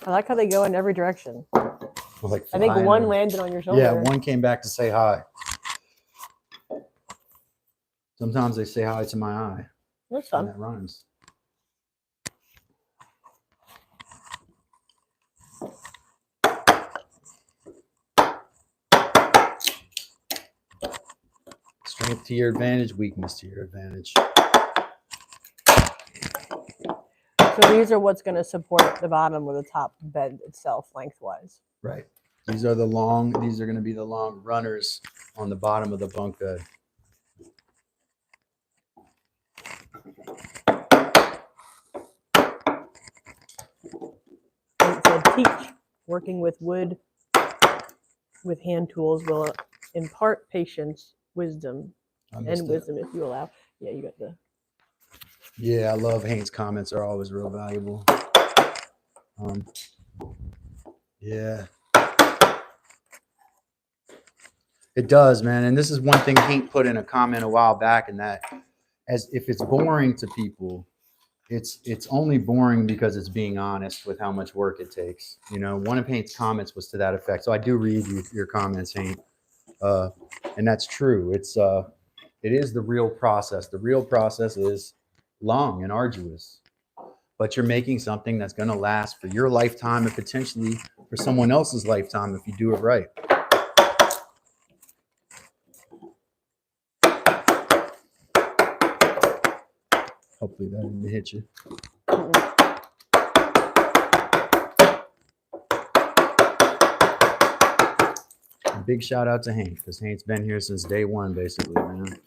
I like how they go in every direction. Like I think one landed on your shoulder. Yeah, one came back to say hi. Sometimes they say hi to my eye. That's fun. That rhymes. Strength to your advantage, weakness to your advantage. So these are what's going to support the bottom or the top bed itself lengthwise. Right. These are going to be the long runners on the bottom of the bunk bed. And it said, teach. Working with wood with hand tools will impart patience, wisdom, and wisdom if you allow. Yeah, you got the. Yeah, I love Hank's comments are always real valuable. Yeah. It does, man. And this is one thing Hank put in a comment a while back, and that as if it's boring to people, it's only boring because it's being honest with how much work it takes. You know, one of Hank's comments was to that effect. So I do read your comments, Hank. And that's true. It is the real process. The real process is long and arduous, but you're making something that's going to last for your lifetime and potentially for someone else's lifetime if you do it right. Hopefully that didn't hit you. A big shout out to Hank, because Hank's been here since day one, basically, man.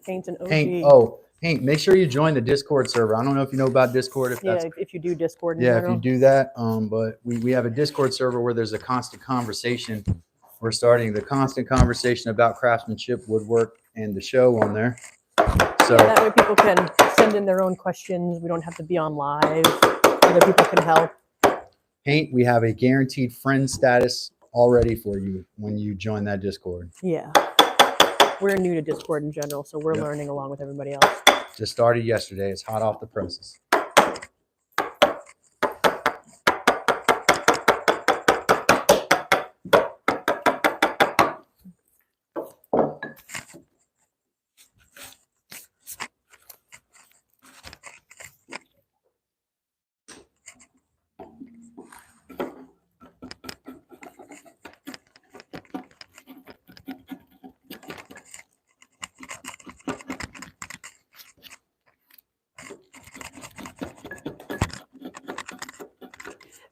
Hank's an OG. Hank, make sure you join the Discord server. I don't know if you know about Discord. If you do Discord in yeah, general. if you do that. But we have a Discord server where there's a constant conversation. We're starting the constant conversation about craftsmanship, woodwork, and the show on there. So yeah, that way people can send in their own questions. We don't have to be on live. Other people can help. Hank, we have a guaranteed friend status already for you when you join that Discord. Yeah. We're new to Discord in general, so we're learning along with everybody else. Just started yesterday. It's hot off the presses.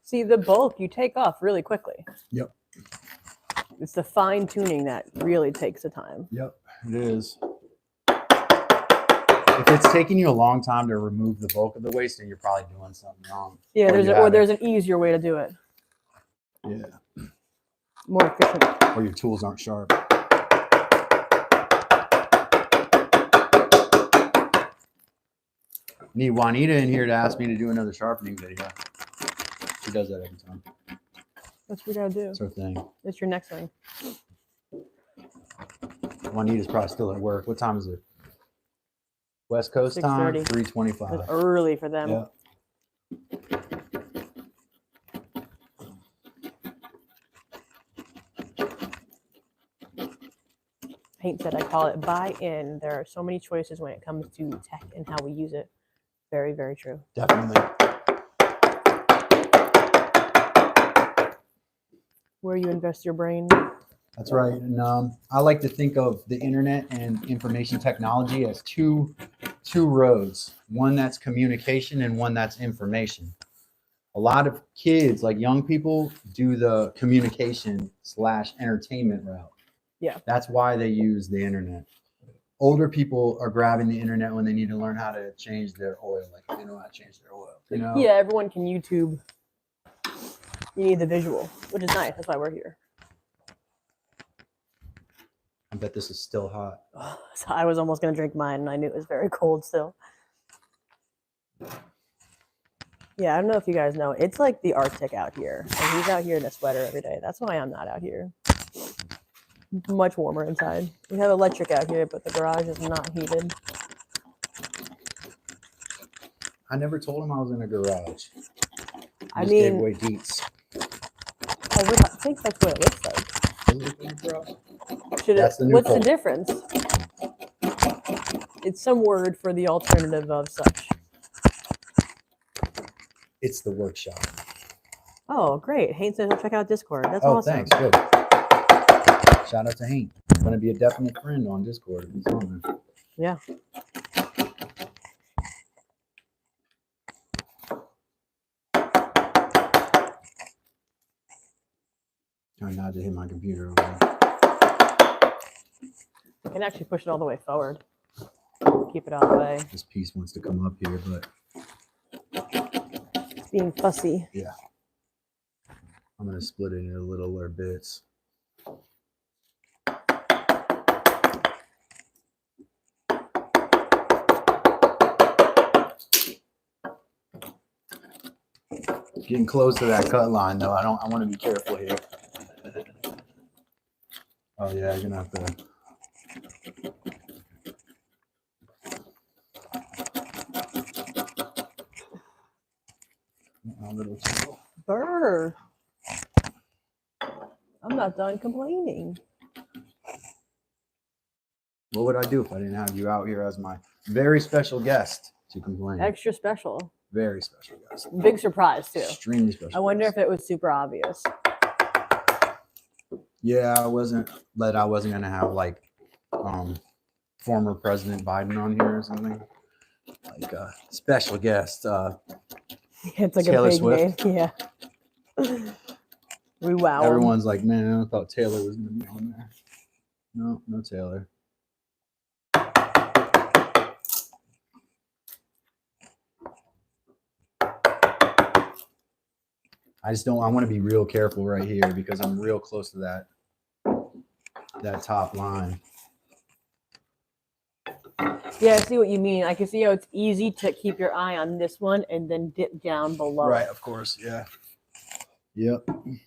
See, the bulk you take off really quickly. Yep. It's the fine tuning that really takes the time. Yep, it is. If it's taking you a long time to remove the bulk of the waste, then you're probably doing something wrong. Yeah, there's an easier way to do it. Yeah. More efficient. Or your tools aren't sharp. Need Juanita in here to ask me to do another sharpening video. She does that every time. That's what we gotta do. That's her thing. It's your next thing. Juanita's probably still at work. What time is it? West Coast time? 3:25. It's early for them. Yeah. Paint said I call it buy-in. There are so many choices when it comes to tech and how we use it. Very, very true. Definitely. Where you invest your brain. That's right. And I like to think of the internet and information technology as two roads. One that's communication and one that's information. A lot of kids, like young people, do the communication / entertainment route. Yeah. That's why they use the internet. Older people are grabbing the internet when they need to learn how to change their oil. Like they know how to change their oil. You know? Yeah, everyone can YouTube. You need the visual, which is nice. That's why we're here. I bet this is still hot. So I was almost going to drink mine, and I knew it was very cold still. Yeah, I don't know if you guys know. It's like the Arctic out here. And he's out here in a sweater every day. That's why I'm not out here. Much warmer inside. We have electric out here, but the garage is not heated. I never told him I was in a garage. I just mean, gave away deets. I think that's what it looks like. That's the new What's poll. the difference? It's some word for the alternative of such. It's the workshop. Oh, great. Hank says, check out Discord. That's Oh, awesome. thanks. Good. Shout out to Hank. He's going to be a definite friend on Discord if he's on there. Yeah. Trying not to hit my computer over there. I can actually push it all the way forward. Keep it out of the way. This piece wants to come up here, but It's being fussy. yeah. I'm going to split it into littler bits. Getting close to that cut line though. I want to be careful here. Oh yeah, you're gonna have to. A little chisel. Burr. I'm not done complaining. What would I do if I didn't have you out here as my very special guest to complain? Extra special. Very special guest. Big surprise too. Extremely special. I wonder if it was super obvious. Yeah, I wasn't gonna have like former President Biden on here or something. Like a special guest. It's like Taylor a big Swift. name. Yeah. We wow. Everyone's like, man, I thought Taylor was gonna be on there. No, no Taylor. I want to be real careful right here because I'm real close to that top line. Yeah, I see what you mean. I can see how it's easy to keep your eye on this one and then dip down below. Right, of course, yeah. Yep. I'm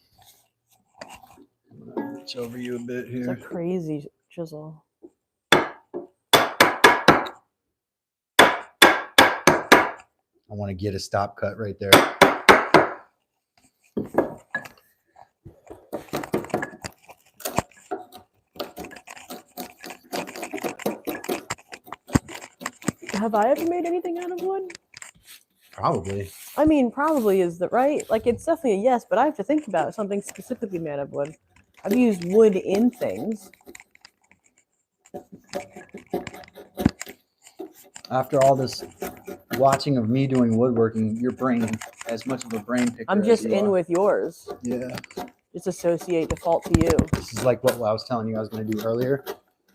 gonna reach over you a bit here. It's a crazy chisel. I want to get a stop cut right there. Have I ever made anything out of wood? Probably. I mean, probably is the right. Like, it's definitely a yes, but I have to think about something specifically made of wood. I've used wood in things. After all this watching of me doing woodworking, your brain, as much of a brain picker. I'm just as you in are. with yours. Yeah. Just associate default to you. This is like what I was telling you I was going to do earlier.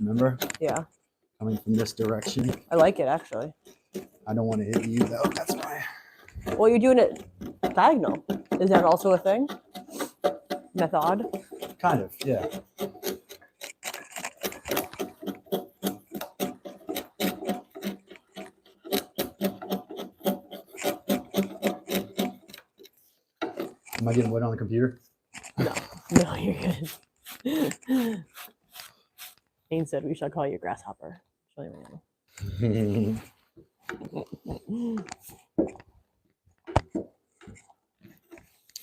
Remember? Yeah, Coming from this direction. I like it actually. I don't want to hit you though. That's why. Well, you're doing it diagonal. Is that also a thing? Method? Kind of, yeah. Am I getting wet on the computer? No, you're good. Ain said we should call you Grasshopper. Show you right now.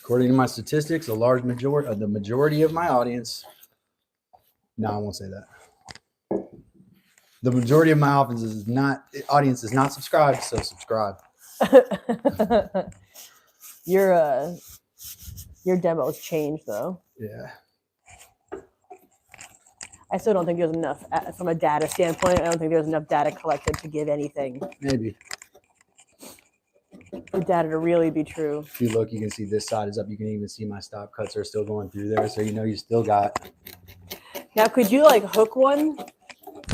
According to my statistics, the majority of my audience. No, I won't say that. The majority of my audience is not subscribed, so subscribe. Your demo's changed though. Yeah. I still don't think there's enough from a data standpoint. I don't think there's enough data collected to give anything. Maybe. For data to really be true. If you look, you can see this side is up. You can even see my stop cuts are still going through there. So you know you still got. Now, could you like hook one?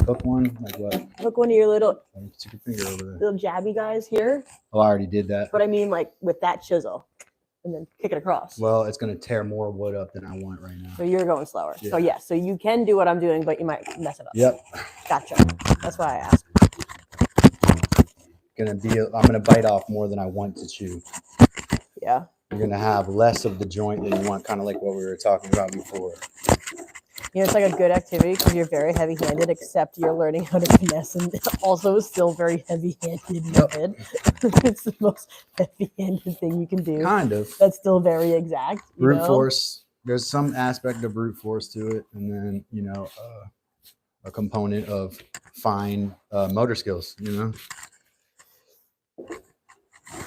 Hook one? Like what? Hook one of your little Stick your finger over there. little jabby guys here. Oh, I already did that. But I mean like with that chisel. And then kick it across. Well, it's going to tear more wood up than I want right now. So you're going slower. Yeah. So yes, so you can do what I'm doing, but you might mess it up. Yep. Gotcha. That's why I asked. I'm gonna bite off more than I want to chew. Yeah. You're gonna have less of the joint than you want, kind of like what we were talking about before. You know, it's like a good activity because you're very heavy-handed, except you're learning how to finesse and also still very heavy-handed method. It's the most heavy-handed thing you can do. Kind of. That's still very exact. Brute force. There's some aspect of brute force to it, and then a component of fine motor skills.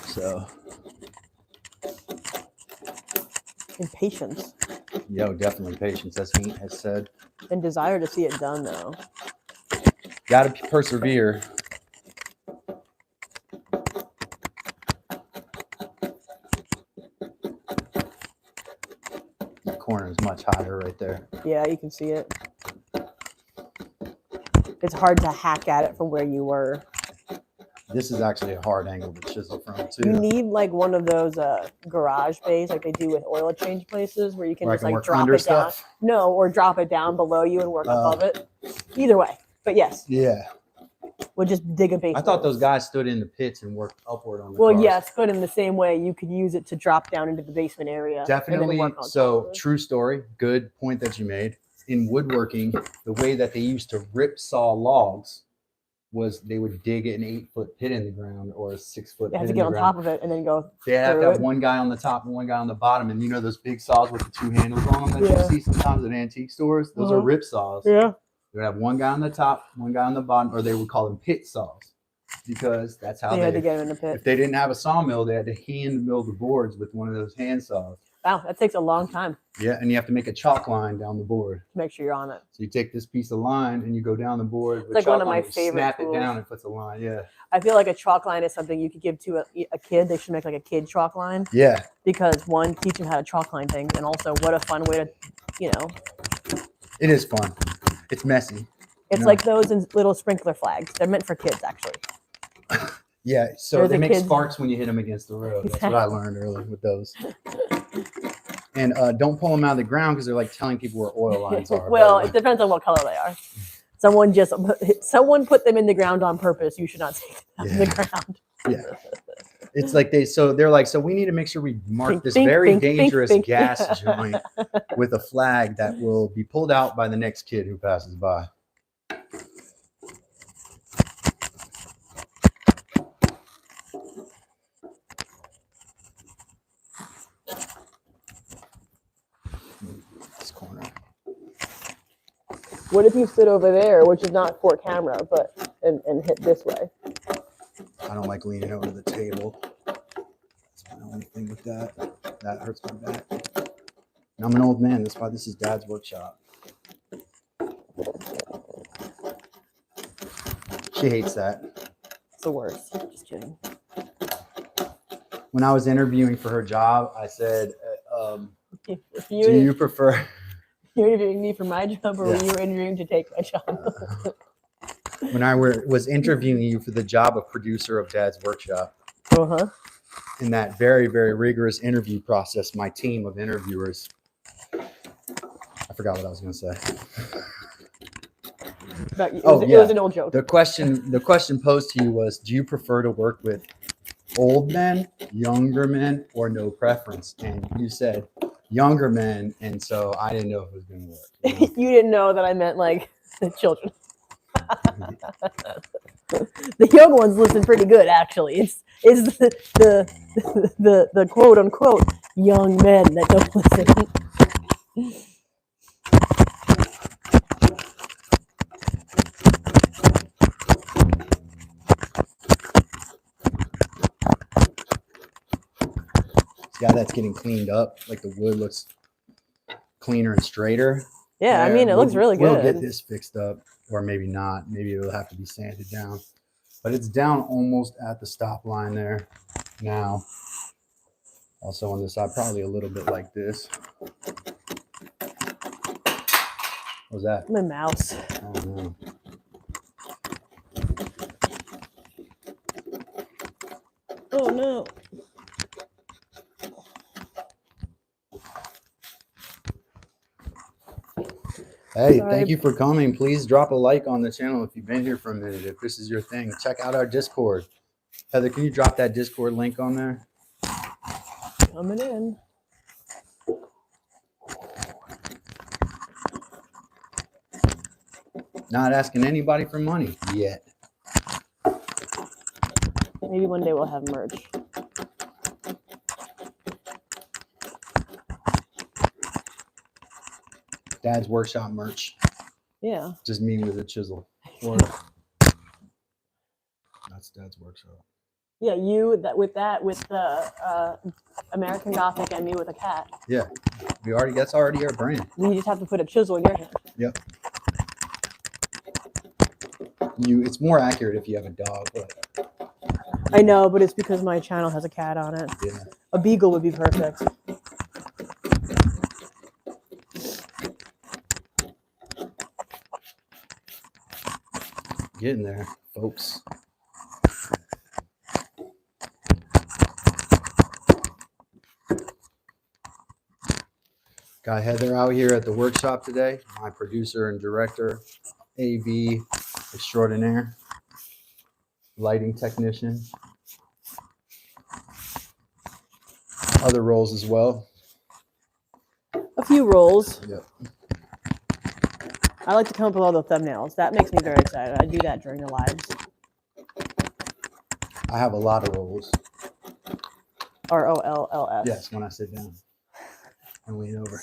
So. And patience. Yo, definitely patience, as Heat has said. And desire to see it done, though. Gotta persevere. The corner is much higher right there. Yeah, you can see it. It's hard to hack at it from where you were. This is actually a hard angle to chisel from, too. You need like one of those garage bays like they do with oil change places where you can just like drop it down. No, or drop it down below you and work above it. Either way, but yes. Yeah. would just dig a basement. I thought those guys stood in the pits and worked upward on the Well, cars. yes, but in the same way, you could use it to drop down into the basement area. Definitely. And then work on So top of it. true story. Good point that you made. In woodworking, the way that they used to rip saw logs was they would dig an 8-foot pit in the ground or a 6-foot They pit have to in get the on ground. top of it and then go. They have to through have it. one guy on the top and one guy on the bottom. And you know those big saws with the 2 handles on them that Yeah. you see sometimes at antique stores? Those are rip saws. Yeah. They would have one guy on the top, one guy on the bottom, or they would call them pit saws because that's how They had to get them in the pit. if they didn't have a sawmill, they had to hand mill the boards with one of those hand saws. Wow, that takes a long time Yeah, and you have to make a chalk line down the board. to make sure you're on it. So you take this piece of line and you go down the board. With like chalk one of on my it, you favorite snap tools. it down and puts a line. Yeah. I feel like a chalk line is something you could give to a kid. They should make like a kid chalk line Yeah. because one, teach them how to chalk line things, and also what a fun way to, you know, It is fun. It's messy. it's No. like those in little sprinkler flags. They're meant for kids, actually. Yeah. So They're they the make kids. sparks when you hit them against the road. That's what I learned early with those. And don't pull them out of the ground because they're like telling people where oil lines are. Well, it depends on what color they are. Someone put them in the ground on purpose. You should not take them out of the ground. Yeah. It's like they're like, so we need to make sure we mark Bink, this bink, very bink, bink, dangerous bink. gas joint with a flag that will be pulled out by the next kid who passes by. This corner. What if you stood over there, which is not for camera, but and hit this way? I don't like leaning over the table. That's my only thing with that. That hurts my back. And I'm an old man. That's why this is Dad's workshop. She hates that. It's the worst. Just kidding. When I was interviewing for her job, I said, If do you prefer... you're interviewing me for my job, or Yeah. you were interviewing to take my job? When I was interviewing you for the job of producer of Dad's workshop, in that very, very rigorous interview process, my team of interviewers, I forgot what I was going to say. It was an old joke. The question posed to you was, do you prefer to work with old men, younger men, or no preference? And you said younger men, and so I didn't know if it was going to work. You know? You didn't know that I meant like the children. The young ones listen pretty good, actually. It's the quote unquote young men that don't listen. Yeah, that's getting cleaned up. Like the wood looks cleaner and straighter. Yeah, I mean, it looks really good. We'll get this fixed up, or maybe not. Maybe it'll have to be sanded down. But it's down almost at the stop line there now. Also on this side, probably a little bit like this. What was that? My mouse. Oh, no. Oh no. Hey, Sorry. thank you for coming. Please drop a like on the channel if you've been here for a minute. If this is your thing, check out our Discord. Heather, can you drop that Discord link on there? Coming in. Not asking anybody for money yet. Maybe one day we'll have merch. Dad's workshop merch. Yeah. Just me with a chisel. Or that's Dad's workshop. Yeah, you with the American Gothic and me with a cat. Yeah, that's already our brand. You just have to put a chisel in your hand. Yep. It's more accurate if you have a dog, but I know, but it's because my channel has a cat on it. yeah. A beagle would be perfect. Getting there, folks. Got Heather out here at the workshop today, my producer and director, AV extraordinaire. lighting technician. Other roles as well. A few roles. Yep. I like to come up with all the thumbnails. That makes me very excited. I do that during the lives. I have a lot of roles. ROLLS. Yes, when I sit down and lean over.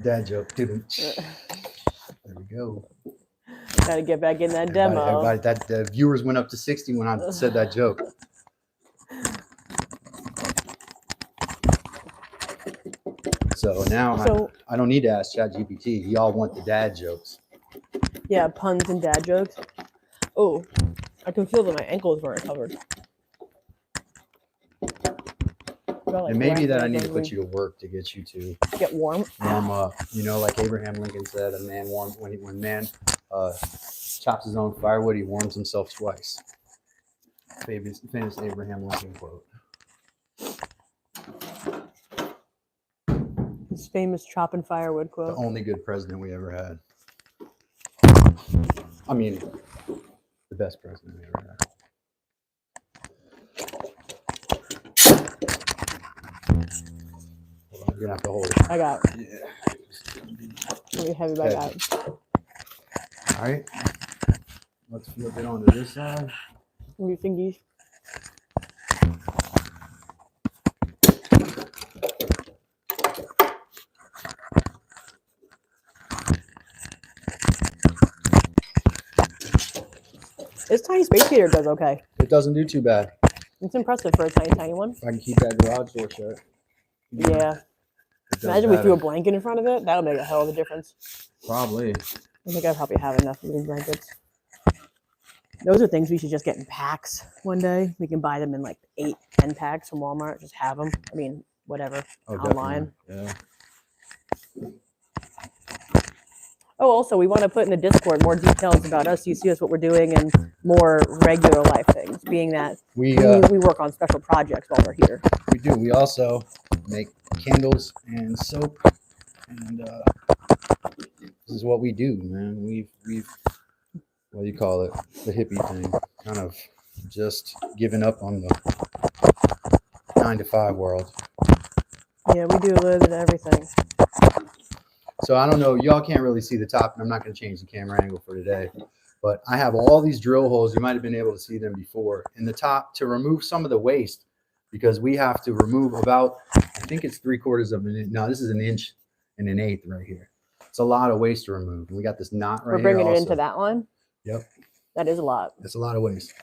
Dad joke. There we go. Gotta get back in that demo. Everybody, that the viewers went up to 60 when I said that joke. So now I don't need to ask ChatGPT. Y'all want the dad jokes. Yeah, puns and dad jokes. Oh, I can feel that my ankles weren't covered. And maybe that I need to put you to work to get you to get warm up. You know, like Abraham Lincoln said, a man when man chops his own firewood, he warms himself twice. Famous Abraham Lincoln quote. His famous chopping firewood quote. The only good president we ever had. I mean, the best president we ever had. You're gonna have to hold it. I got it. Yeah. Let me have it back out. All right. Let's flip it onto this side. What do you think, these? This tiny space heater does okay. It doesn't do too bad. It's impressive for a tiny one. If I can keep that garage door shut. Yeah. Imagine we threw a blanket in front of it. That would make a hell of a difference. Probably. I think I probably have enough of these blankets. Those are things we should just get in packs one day. We can buy them in like 8, 10 packs from Walmart. Just have them. I mean, whatever. Online. Definitely. Yeah. Oh, also, we want to put in the Discord more details about us. You see us, what we're doing, and more regular life things, being that we work on special projects while we're here. We do. We also make candles and soap, and this is what we do, man. We've what do you call it? The hippie thing. Kind of just giving up on the 9-to-5 world. Yeah, we do a little bit of everything. So I don't know, y'all can't really see the top, and I'm not going to change the camera angle for today, but I have all these drill holes. You might have been able to see them before in the top to remove some of the waste, because we have to remove about, I think it's 3/4 of an inch. No, this is 1 1/8 inches right here. It's a lot of waste to remove. We got this knot right here. We're bringing it into that one? Yep. That is a lot. It's a lot of waste.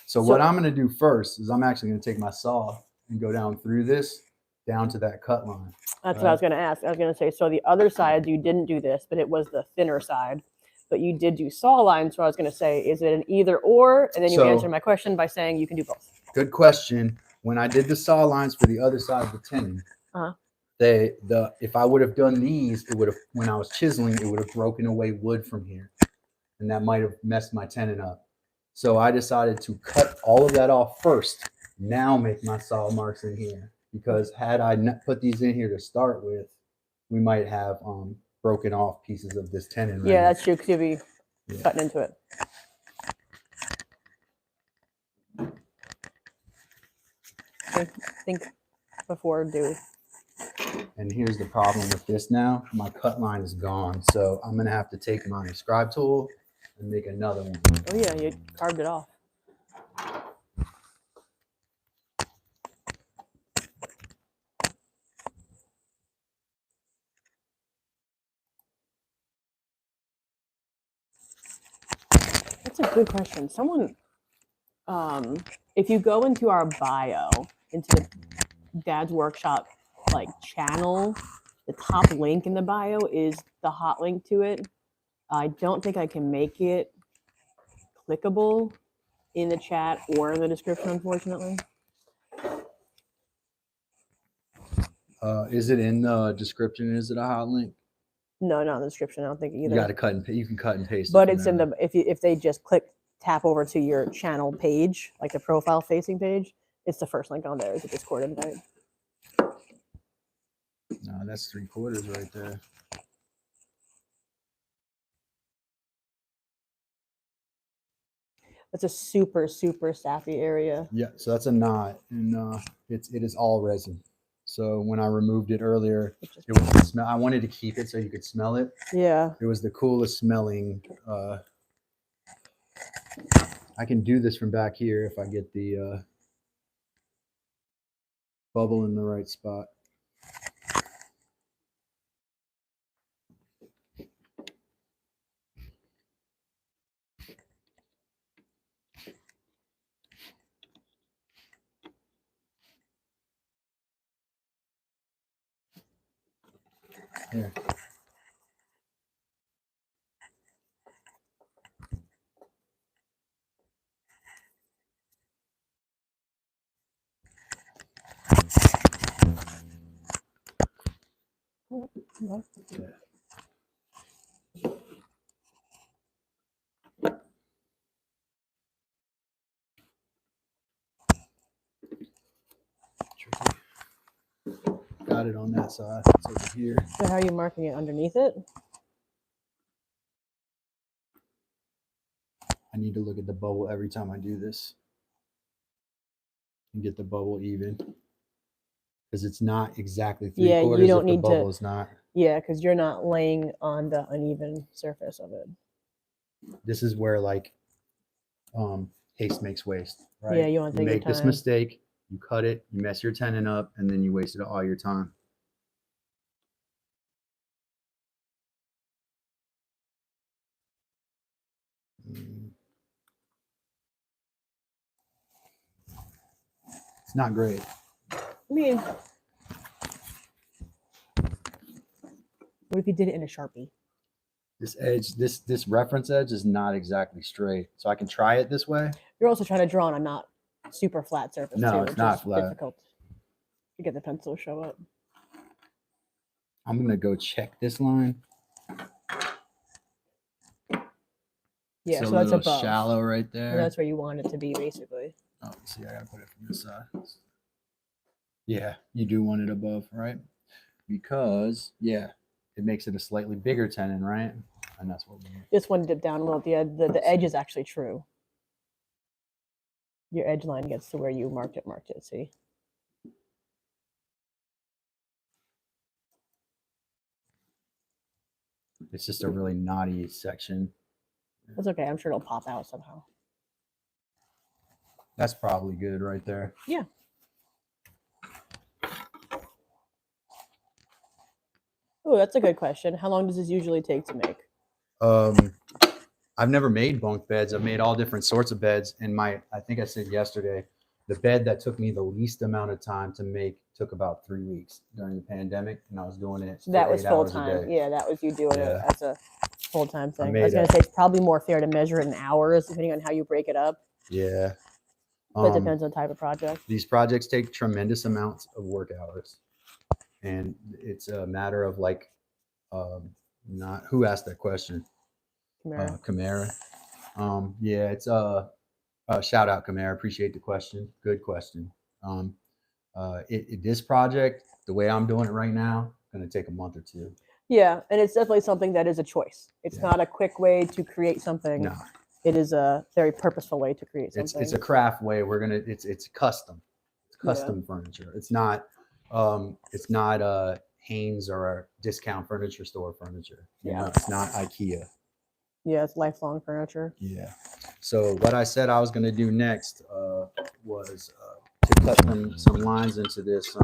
So what I'm going to do first is I'm actually going to take my saw and go down through this, down to that cut line. That's what I was going to ask. I was going to say, so the other side, you didn't do this, but it was the thinner side. But you did do saw lines. So I was going to say, is it an either or? And then you answered my question by saying you can do both. Good question. When I did the saw lines for the other side of the tenon, if I would have done these, it would have, when I was chiseling, it would have broken away wood from here, and that might have messed my tenon up. So I decided to cut all of that off first. Now make my saw marks in here, because had I not put these in here to start with, we might have broken off pieces of this tenon. Yeah, that's true, because you'll be cutting into it. Think before do. And here's the problem with this now. My cut line is gone. So I'm going to have to take my scribe tool and make another one. Oh, yeah, you carved it off. That's a good question. Someone, if you go into our bio, into the Dad's Workshop like channel, the top link in the bio is the hot link to it. I don't think I can make it clickable in the chat or in the description, unfortunately. Is it in the description? Is it a hot link? No, not in the description. I don't think either. You got to cut and you can cut and paste. But it's in the if they just tap over to your channel page, like the profile facing page, it's the first link on there. Is a Discord invite. No, that's 3/4 right there. That's a super, super sappy area. Yeah, so that's a knot, and it is all resin. So when I removed it earlier, Which is, it was the smell. I wanted to keep it so you could smell it. yeah. It was the coolest smelling. I can do this from back here if I get the bubble in the right spot. Here. Yeah. Yeah. Got it on that side. It's over here. So how are you marking it underneath it? I need to look at the bubble every time I do this and get the bubble even, because it's not exactly three Yeah, you quarters don't if the need to- bubble's not. Yeah, because you're not laying on the uneven surface of it. This is where like haste makes waste, right? Yeah, you want to take your make this time. mistake, you cut it, you mess your tenon up, and then you wasted all your time. It's not great. I mean, what if you did it in a Sharpie? This edge, this reference edge is not exactly straight. So I can try it this way. You're also trying to draw on a not super flat surface No, too, it's which not is flat. difficult to get the pencil to show up. I'm gonna go check this line. Yeah, It's so a that's little above. shallow right there. And that's where you want it to be, basically. Oh, see, I gotta put it from this side. Yeah, you do want it above, right? Because yeah, it makes it a slightly bigger tenon, right? And that's what we need. Just one dip down a little. The edge is actually true. Your edge line gets to where you marked it. See? It's just a really knotty section. That's okay. I'm sure it'll pop out somehow. That's probably good right there. Yeah. Oh, that's a good question. How long does this usually take to make? I've never made bunk beds. I've made all different sorts of beds. And I think I said yesterday, the bed that took me the least amount of time to make took about 3 weeks during the pandemic, and I was doing it. So that was 8 full hours a time. day. Yeah, that was you doing it as a full time thing. I was made going to say it's probably more fair to measure it in hours, depending on how you break it up. Yeah. But it depends on the type of project. These projects take tremendous amounts of work hours, and it's a matter of like, not who asked that question. Camara. Yeah, it's shout out Camara. Appreciate the question. Good question. This project, the way I'm doing it right now, going to take a month or two. Yeah, and it's definitely something that is a choice. It's not a quick way to create something. No, it is a very purposeful way to create something. It's a craft way. It's custom. It's custom furniture. It's not Haynes or a discount furniture store furniture. You know, it's not IKEA. Yeah, it's lifelong furniture. Yeah. So what I said I was going to do next was to cut some lines into this.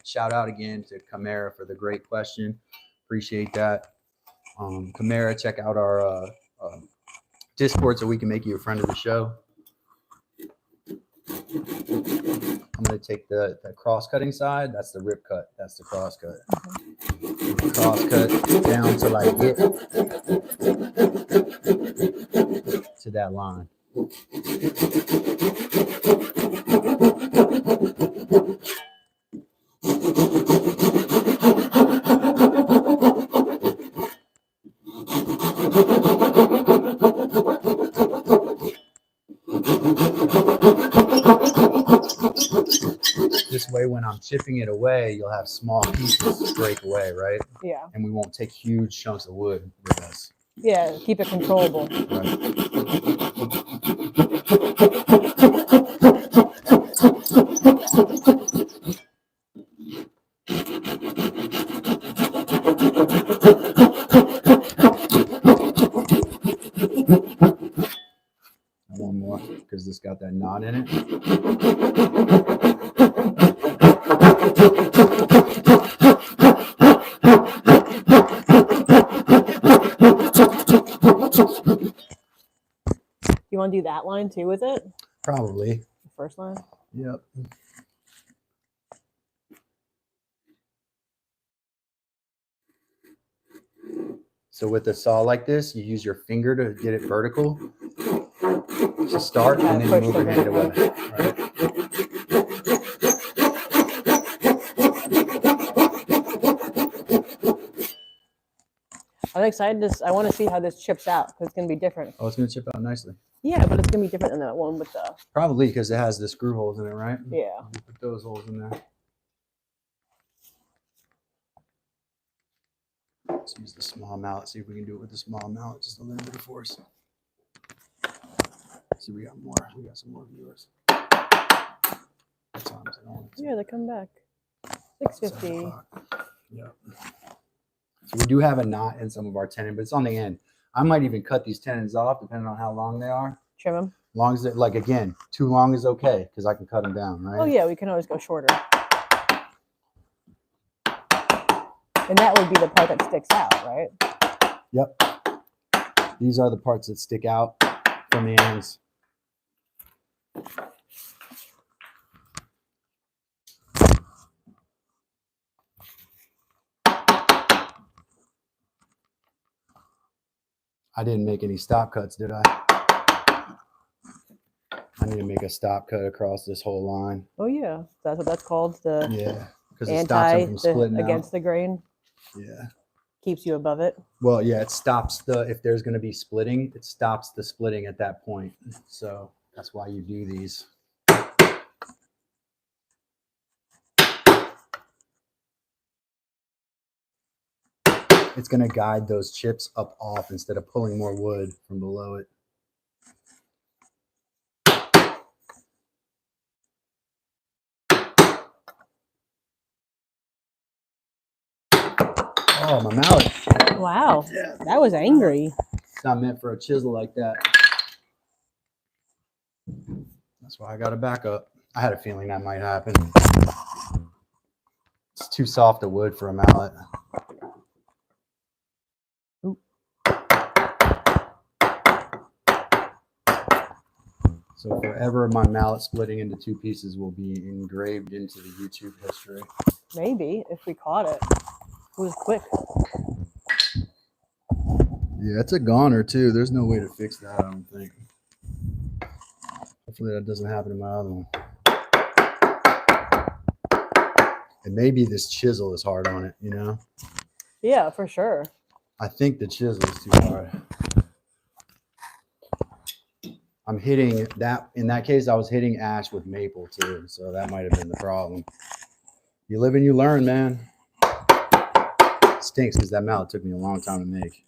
Shout out again to Camara for the great question. Appreciate that. Camara, check out our Discord so we can make you a friend of the show. I'm going to take the cross-cutting side. That's the rip cut. That's the cross-cut. Cross-cut down till I get to that line. This way, when I'm chipping it away, you'll have small pieces break away, right? Yeah. And we won't take huge chunks of wood with us. Yeah, keep it controllable. Right. One more because this got that knot in it. You want to do that line too with it? Probably. The first line? Yep. So with a saw like this, you use your finger to get it vertical to start, and then you move your hand away. Right? I'm excited. I want to see how this chips out because it's going to be different. Oh, it's going to chip out nicely. Yeah, but it's going to be different than that one with the... Probably because it has the screw holes in it, right? Yeah. You put those holes in there. Let's use the small mallet. See if we can do it with the small mallet. Just a little bit of force. See, we got more. We got some more viewers. Yeah, they come back. 650. Yeah. So we do have a knot in some of our tenon, but it's on the end. I might even cut these tenons off depending on how long they are. Trim them. As long as it, like, again, too long is okay because I can cut them down, right? Oh yeah, we can always go shorter. And that would be the part that sticks out, right? Yep. These are the parts that stick out from the ends. I didn't make any stop cuts, did I? I need to make a stop cut across this whole line. Oh yeah, that's what that's called. The yeah, because it stops them from splitting against out. the grain. Yeah. Keeps you above it. Well, yeah, it stops if there's going to be splitting, it stops the splitting at that point. So that's why you do these. It's going to guide those chips up off instead of pulling more wood from below it. Oh, my mallet. Wow. Yeah. That was angry. It's not meant for a chisel like that. That's why I got a backup. I had a feeling that might happen. It's too soft a wood for a mallet. Ooh. So forever my mallet splitting into two pieces will be engraved into the YouTube history. Maybe, if we caught it. It was quick. Yeah, it's a goner too. There's no way to fix that, I don't think. Hopefully that doesn't happen to my other one. And maybe this chisel is hard on it, you know? Yeah, for sure. I think the chisel is too hard. I'm hitting that. In that case, I was hitting ash with maple too. So that might have been the problem. You live and you learn, man. It stinks because that mallet took me a long time to make.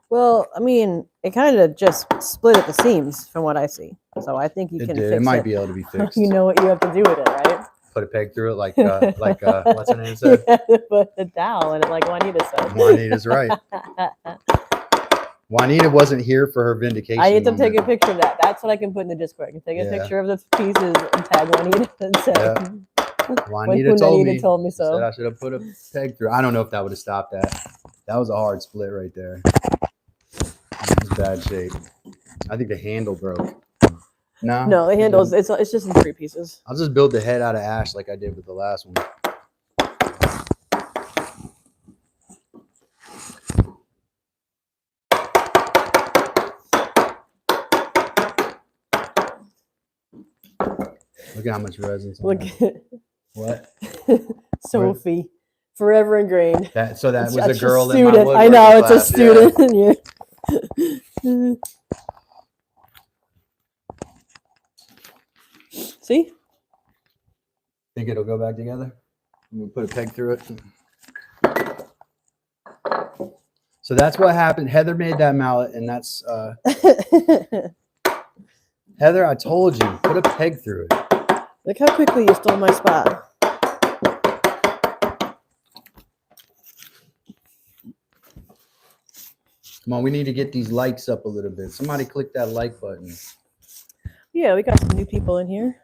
Well, I mean, it kind of just split at the seams from what I see. So I think you can fix it. It might be able to be fixed. You know what you have to do with it, right? Put a peg through it like what's her name said? Put it down and like Juanita said. Juanita's right. Juanita wasn't here for her vindication. I need to take a picture of that. That's what I can put in the Discord. I can take a picture of the pieces and tag Juanita and say, Juanita told me so. Said I should have put a peg through. I don't know if that would have stopped that. That was a hard split right there. It was bad shape. I think the handle broke. No, the handles, it's just in three pieces. I'll just build the head out of ash like I did with the last one. Look at how much resin's on that. What? Sophie. Forever ingrained. That was a That's girl a in my student. I know, it's class. a student. Yeah. See? Think it'll go back together? We'll put a peg through it. So that's what happened. Heather made that mallet, and that's Heather, I told you, put a peg through it. Look how quickly you stole my spot. Come on, we need to get these likes up a little bit. Somebody click that like button. Yeah, we got some new people in here.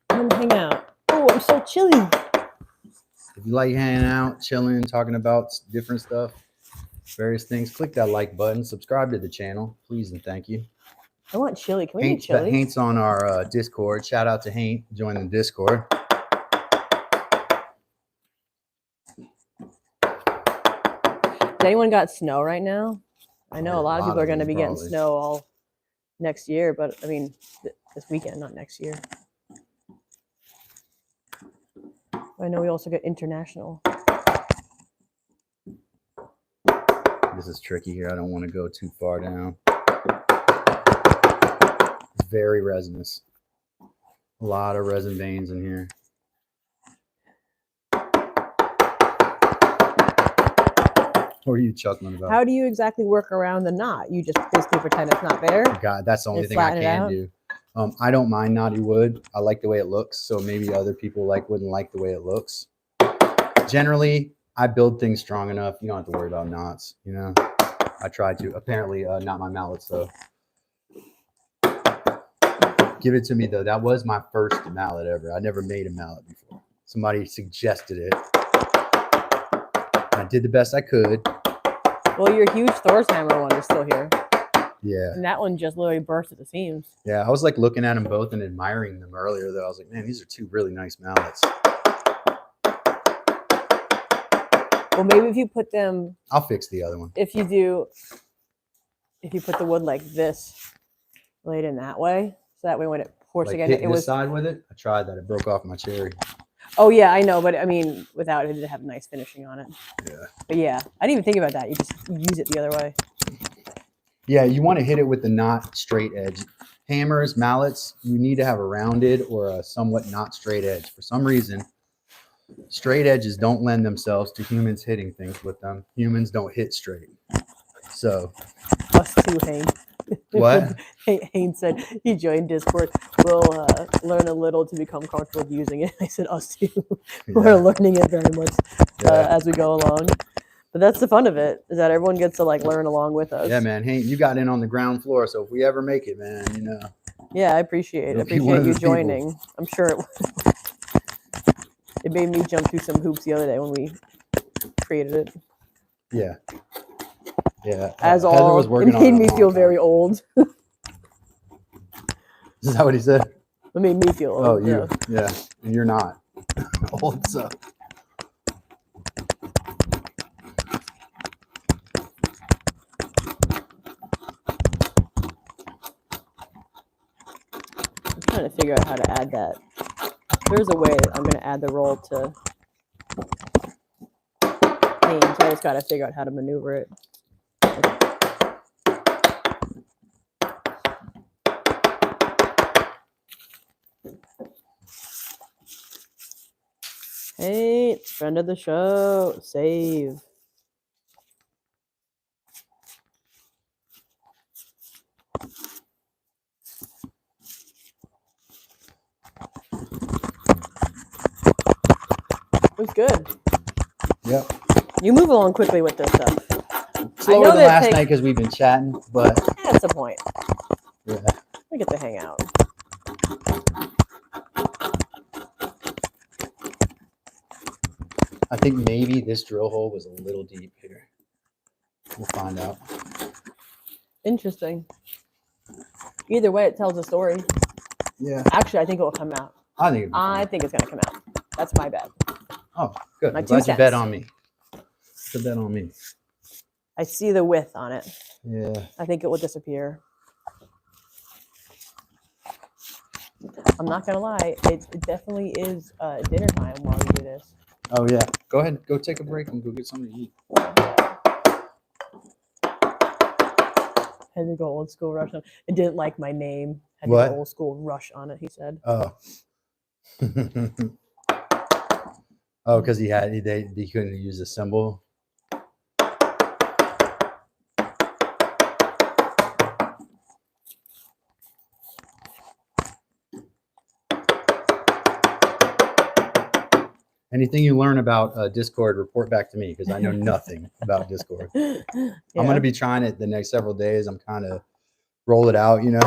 Come hang out. Oh, I'm so chilly. If you like hanging out, chilling, talking about different stuff, various things, click that like button. Subscribe to the channel, please and thank you. I want chili. Can we get chili? Haint's on our Discord. Shout out to Haint. Join the Discord. Has anyone got snow right now? I know a lot of people are going to be getting probably. snow all next year, but I mean, this weekend, not next year. I know we also get international. This is tricky here. I don't want to go too far down. It's very resinous. A lot of resin veins in here. What are you chuckling about? How do you exactly work around the knot? You just basically pretend it's not there? God, that's the only And thing I flatten it can out? do. I don't mind knotty wood. I like the way it looks, so maybe other people wouldn't like the way it looks. Generally, I build things strong enough. You don't have to worry about knots, you know. I try to. Apparently, not my mallets, though. Give it to me, though. That was my first mallet ever. I never made a mallet before. Somebody suggested it. I did the best I could. Well, your huge Thor's hammer one is still here. Yeah. And that one just literally burst at the seams. Yeah, I was looking at them both and admiring them earlier, though. I was like, man, these are two really nice mallets. Well, maybe if you put them... I'll fix the other one. If you put the wood like this, lay it in that way, so that way when it pours again, Hit it this was... side with it? I tried that. It broke off my cherry. Oh, yeah, I know, but I mean, without it, it have nice finishing on it. Yeah. But yeah, I didn't even think about that. You just use it the other way. Yeah, you want to hit it with the not straight edge. Hammers, mallets, you need to have a rounded or a somewhat not straight edge. For some reason, straight edges don't lend themselves to humans hitting things with them. Humans don't hit straight. So. Us too, Hayne. What? Hayne said he joined Discord. We'll learn a little to become comfortable with using it. I said us too. We're learning it very much as we go along. But that's the fun of it, is that everyone gets to learn along with us. Yeah, man. Hey, you got in on the ground floor, so if we ever make it, man, you know. Yeah, I appreciate you joining. I'm sure it made me jump through some hoops the other day when we created it. Yeah. Yeah. As all, it made me feel very old. Is that what he said? It made me feel old. Oh, you. Yeah. And you're not old, so. I'm trying to figure out how to add that. There's a way I'm going to add the roll to Haynes. I just got to figure out how to maneuver it. Hey, friend of the show, save. It was good. Yep. You move along quickly with this stuff. Slower than last night because we've been chatting, but that's the point. Yeah. We get to hang out. I think maybe this drill hole was a little deep here. We'll find out. Interesting. Either way, it tells a story. Yeah. Actually, I think it will come out. I think it's going to come out. That's my bet. Oh, good. I'm glad you bet on me. It's a bet on me. I see the width on it. Yeah. I think it will disappear. I'm not going to lie. It definitely is dinner time while we do this. Oh, yeah. Go ahead. Go take a break and go get something to eat. Had to go old school rush on it. It didn't like my name. Had What? to go old school rush on it, he said. Oh. Oh, because he couldn't use a symbol. Anything you learn about Discord, report back to me because I know nothing about Discord. Yeah. I'm going to be trying it the next several days. I'm kind of roll it out, you know.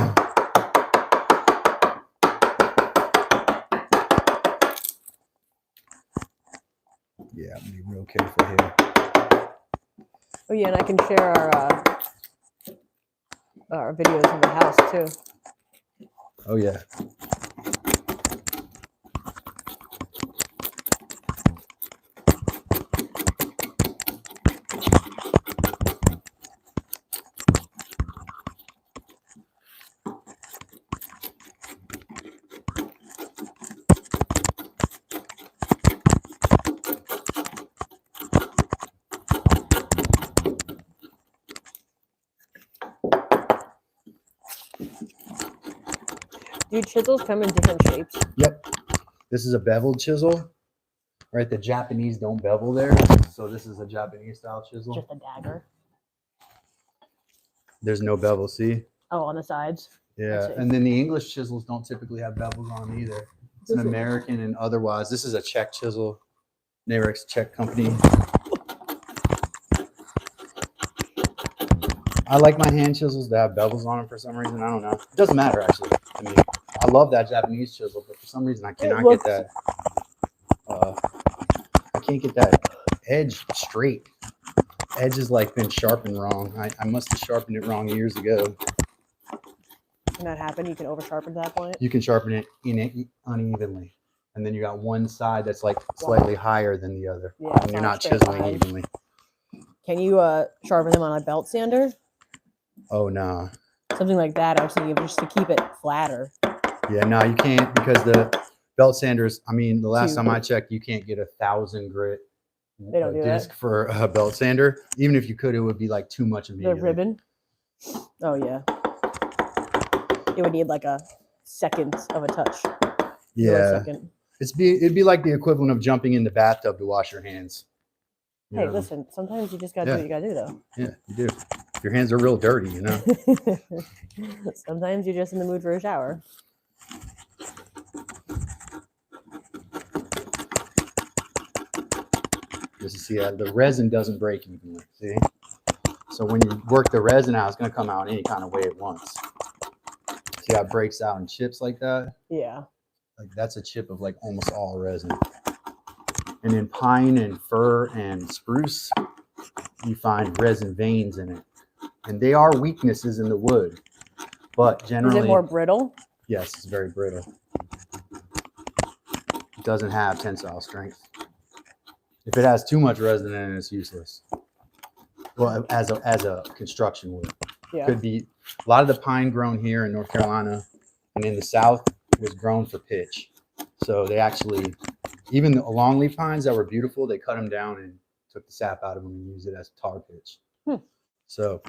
Yeah, I'm going to be real careful here. Oh yeah, and I can share our videos in the house too. Oh, yeah. Do chisels come in different shapes? Yep. This is a beveled chisel. Right, the Japanese don't bevel there, so this is a Japanese style chisel. Just a dagger. There's no bevel, see? Oh, on the sides. Yeah, and then the English chisels don't typically have bevels on them either. It's an American and otherwise. This is a Czech chisel. Narex Czech company. I like my hand chisels to have bevels on them for some reason. I don't know. It doesn't matter actually to me. I love that Japanese chisel, but for some reason I cannot get that. I can't get that edge straight. Edge has like been sharpened wrong. I must have sharpened it wrong years ago. Can that happen? You can over sharpen to that point? You can sharpen it unevenly. And then you got one side that's like slightly higher than the other. Yeah, and you're not chiseling evenly. Can you sharpen them on a belt sander? Oh, no. Something like that. I was thinking of just to keep it flatter. Yeah, no, you can't because the belt sanders, I mean, the last time I checked, you can't get 1,000 grit They don't do disc that. for a belt sander. Even if you could, it would be like too much immediately. The ribbon? Oh, yeah. It would need like a second of a touch. Yeah. It'd be like the equivalent of jumping in the bathtub to wash your hands. Hey, listen, sometimes you just got to do what you got to do, though. Yeah, you do. If your hands are real dirty, you know. Sometimes you're just in the mood for a shower. Just to see that the resin doesn't break evenly. See? So when you work the resin out, it's going to come out any kind of way it wants. See how it breaks out in chips like that? Yeah. Like that's a chip of like almost all resin. And in pine and fir and spruce, you find resin veins in it. And they are weaknesses in the wood. But generally... Is it more brittle? Yes, it's very brittle. It doesn't have tensile strength. If it has too much resin in it, it's useless. Well, as a construction wood. Yeah. Could be a lot of the pine grown here in North Carolina and in the South was grown for pitch. So they actually, even the longleaf pines that were beautiful, they cut them down and took the sap out of them and used it as tar pitch. So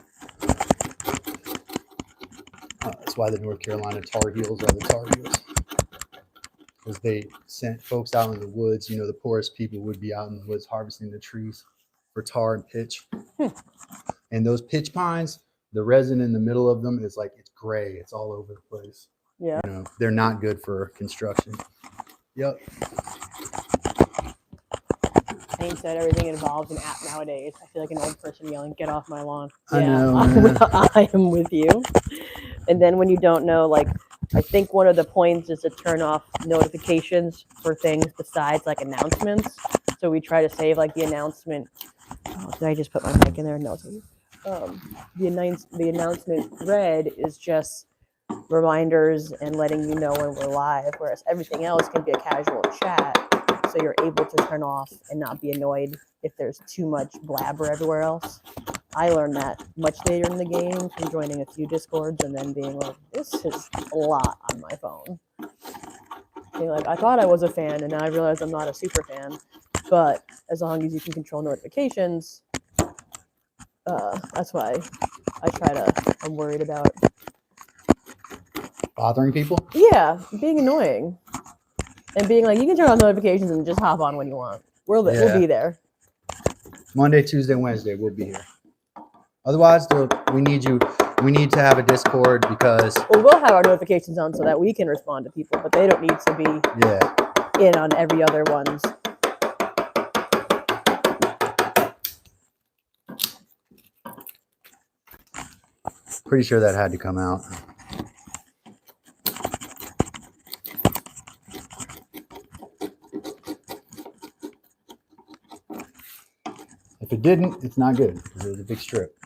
that's why the North Carolina Tar Heels are the Tar Heels. Because they sent folks out in the woods, you know, the poorest people would be out in the woods harvesting the trees for tar and pitch. And those pitch pines, the resin in the middle of them is like, it's gray. It's all over the place. Yeah. You know, they're not good for construction. Yep. Shane said everything involves an app nowadays. I feel like an old person yelling, "Get off my lawn." I know. I am with you. And then when you don't know, like, I think one of the points is to turn off notifications for things besides like announcements. So we try to save like the announcement. Oh, did I just put my mic in there? No. The announcement thread is just reminders and letting you know when we're live, whereas everything else can be a casual chat. So you're able to turn off and not be annoyed if there's too much blabber everywhere else. I learned that much later in the game from joining a few Discords and then being like, this is a lot on my phone. Being like, I thought I was a fan and now I realize I'm not a super fan. But as long as you can control notifications, that's why I'm worried about bothering people? Yeah, being annoying. And being like, you can turn on notifications and just hop on when you want. We'll be there. Monday, Tuesday, Wednesday, we'll be here. Otherwise, we need you. We need to have a Discord because... Well, we'll have our notifications on so that we can respond to people, but they don't need to be in on every other one's. Pretty sure that had to come out. If it didn't, it's not good because it was a big strip.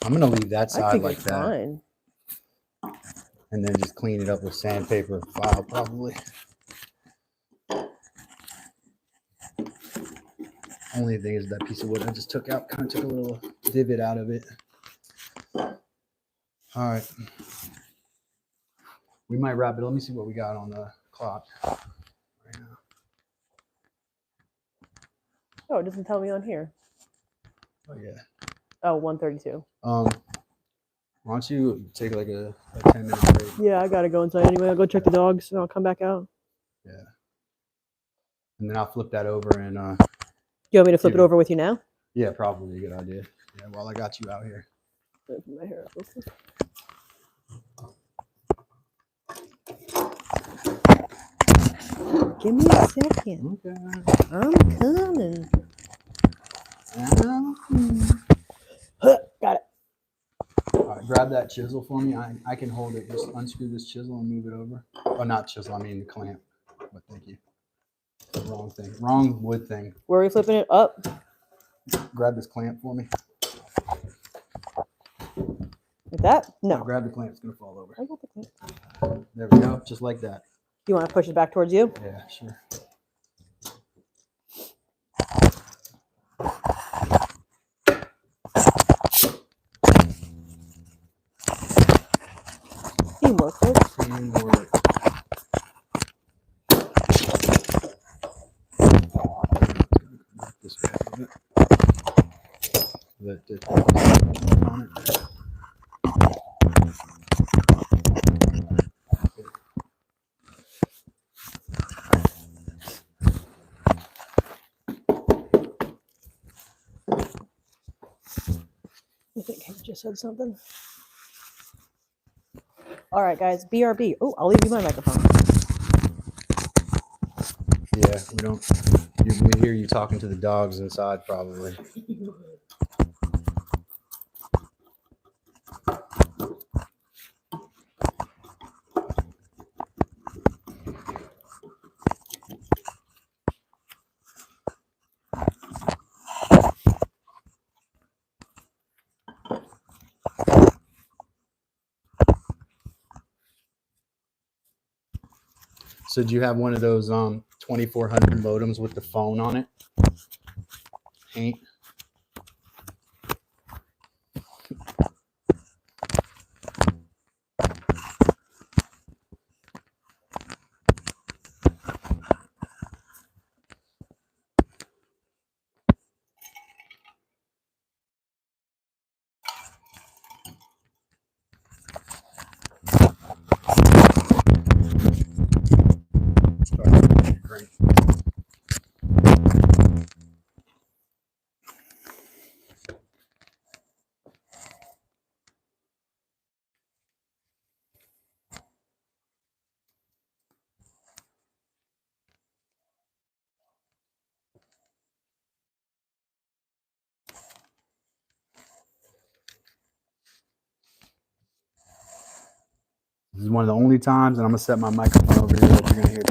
I'm gonna leave that I side think like it's that, fine. and then just clean it up with sandpaper file probably. Only thing is that piece of wood I just took out kind of took a little divot out of it. All right, we might wrap it. Let me see what we got on the clock right now. Oh, it doesn't tell me on here. Oh yeah. Oh, 1:32. Why don't you take like a 10-minute break? Yeah, I gotta go inside anyway. I'll go check the dogs and I'll come back out. Yeah. And then I'll flip that over and You want me to flip it over with you now? yeah, probably a good idea. Yeah, while I got you out here. My hair up real quick. Give me a second. Okay. I'm coming. Got it. All right, grab that chisel for me. I can hold it. Just unscrew this chisel and move it over. Oh, not chisel. I mean the clamp. But thank you. Wrong thing. Wrong wood thing. Where are we flipping it up? Grab this clamp for me. Like that? No, No. grab the clamp. It's gonna fall over. I got the clamp. There we go. Just like that. You want to push it back towards you? Yeah, sure. Teamwork, folks. Teamwork. This way a little bit. Let it on it. I think I just said something. All right, guys. BRB. Oh, I'll leave you my microphone. Yeah, we hear you talking to the dogs inside probably. So do you have one of those 2400 modems with the phone on it? Paint. Great. This is one of the only times, and I'm gonna set my microphone over here that you're gonna hear.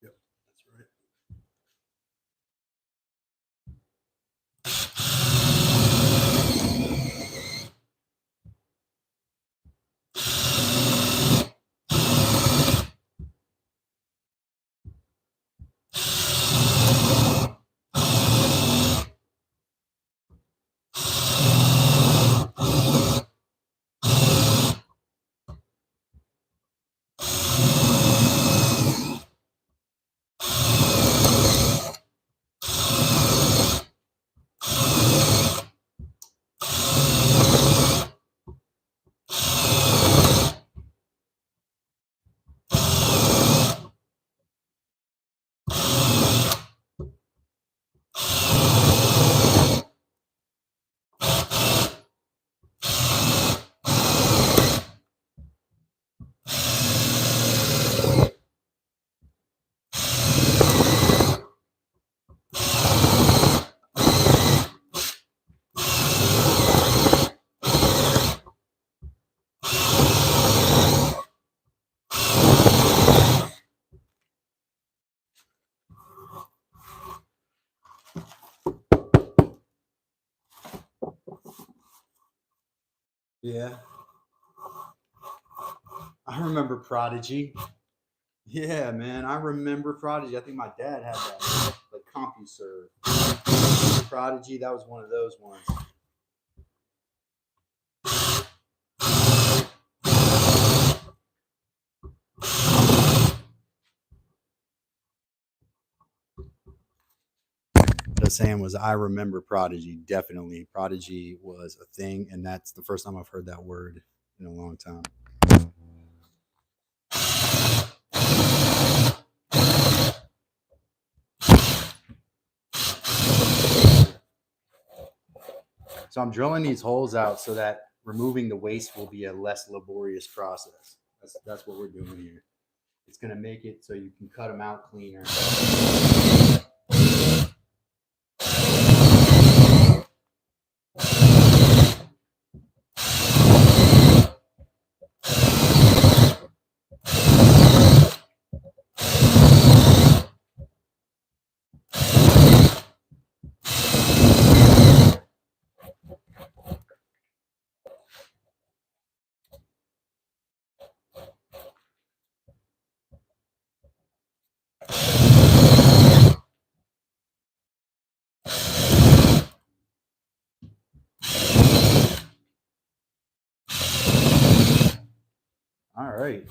Yep, that's right. Yeah. I remember Prodigy. Yeah, man. I remember Prodigy. I think my dad had that. Like CompuServe. Prodigy, that was one of those ones. What I was saying was I remember Prodigy, definitely. Prodigy was a thing, and that's the first time I've heard that word in a long time. So I'm drilling these holes out so that removing the waste will be a less laborious process. That's what we're doing here. It's going to make it so you can cut them out cleaner. All right.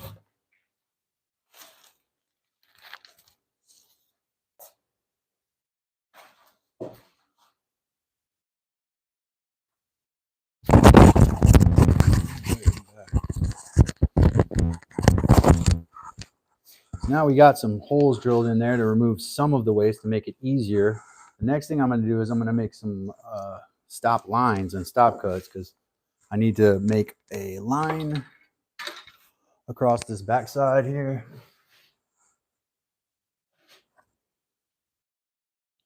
Now we got some holes drilled in there to remove some of the waste to make it easier. The next thing I'm going to do is I'm going to make some stop lines and stop cuts because I need to make a line across this backside here.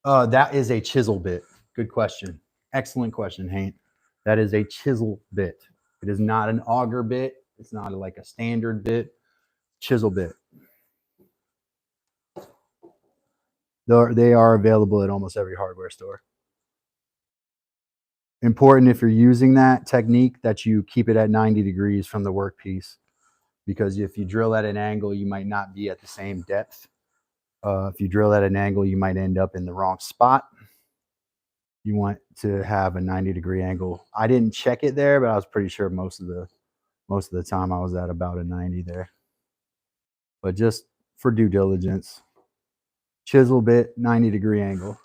That is a chisel bit. Good question. Excellent question, Hank. That is a chisel bit. It is not an auger bit. It's not like a standard bit. Chisel bit. They are available at almost every hardware store. Important if you're using that technique that you keep it at 90 degrees from the workpiece, because if you drill at an angle, you might not be at the same depth. If you drill at an angle, you might end up in the wrong spot. You want to have a 90-degree angle. I didn't check it there, but I was pretty sure most of the time I was at about a 90 there. But just for due diligence, chisel bit, 90-degree angle.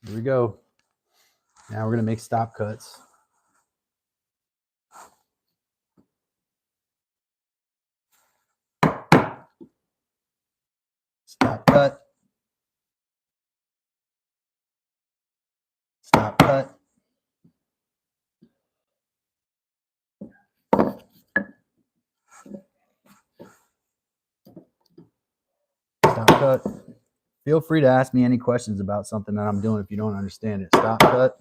Here we go. Now we're going to make stop cuts. Stop cut. Stop cut. Stop cut. Feel free to ask me any questions about something that I'm doing if you don't understand it. Stop cut.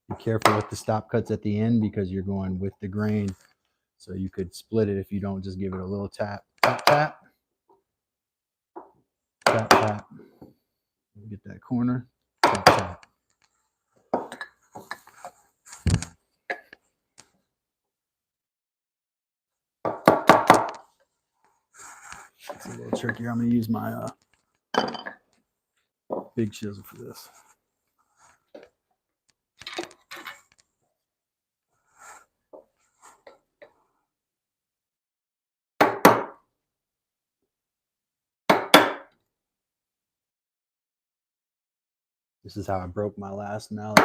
Be careful with the stop cuts at the end because you're going with the grain. So you could split it if you don't just give it a little tap. Tap, tap. Tap, tap. Get that corner. Tap, tap. It's a little trickier. I'm going to use my big chisel for this. This is how I broke my last mallet.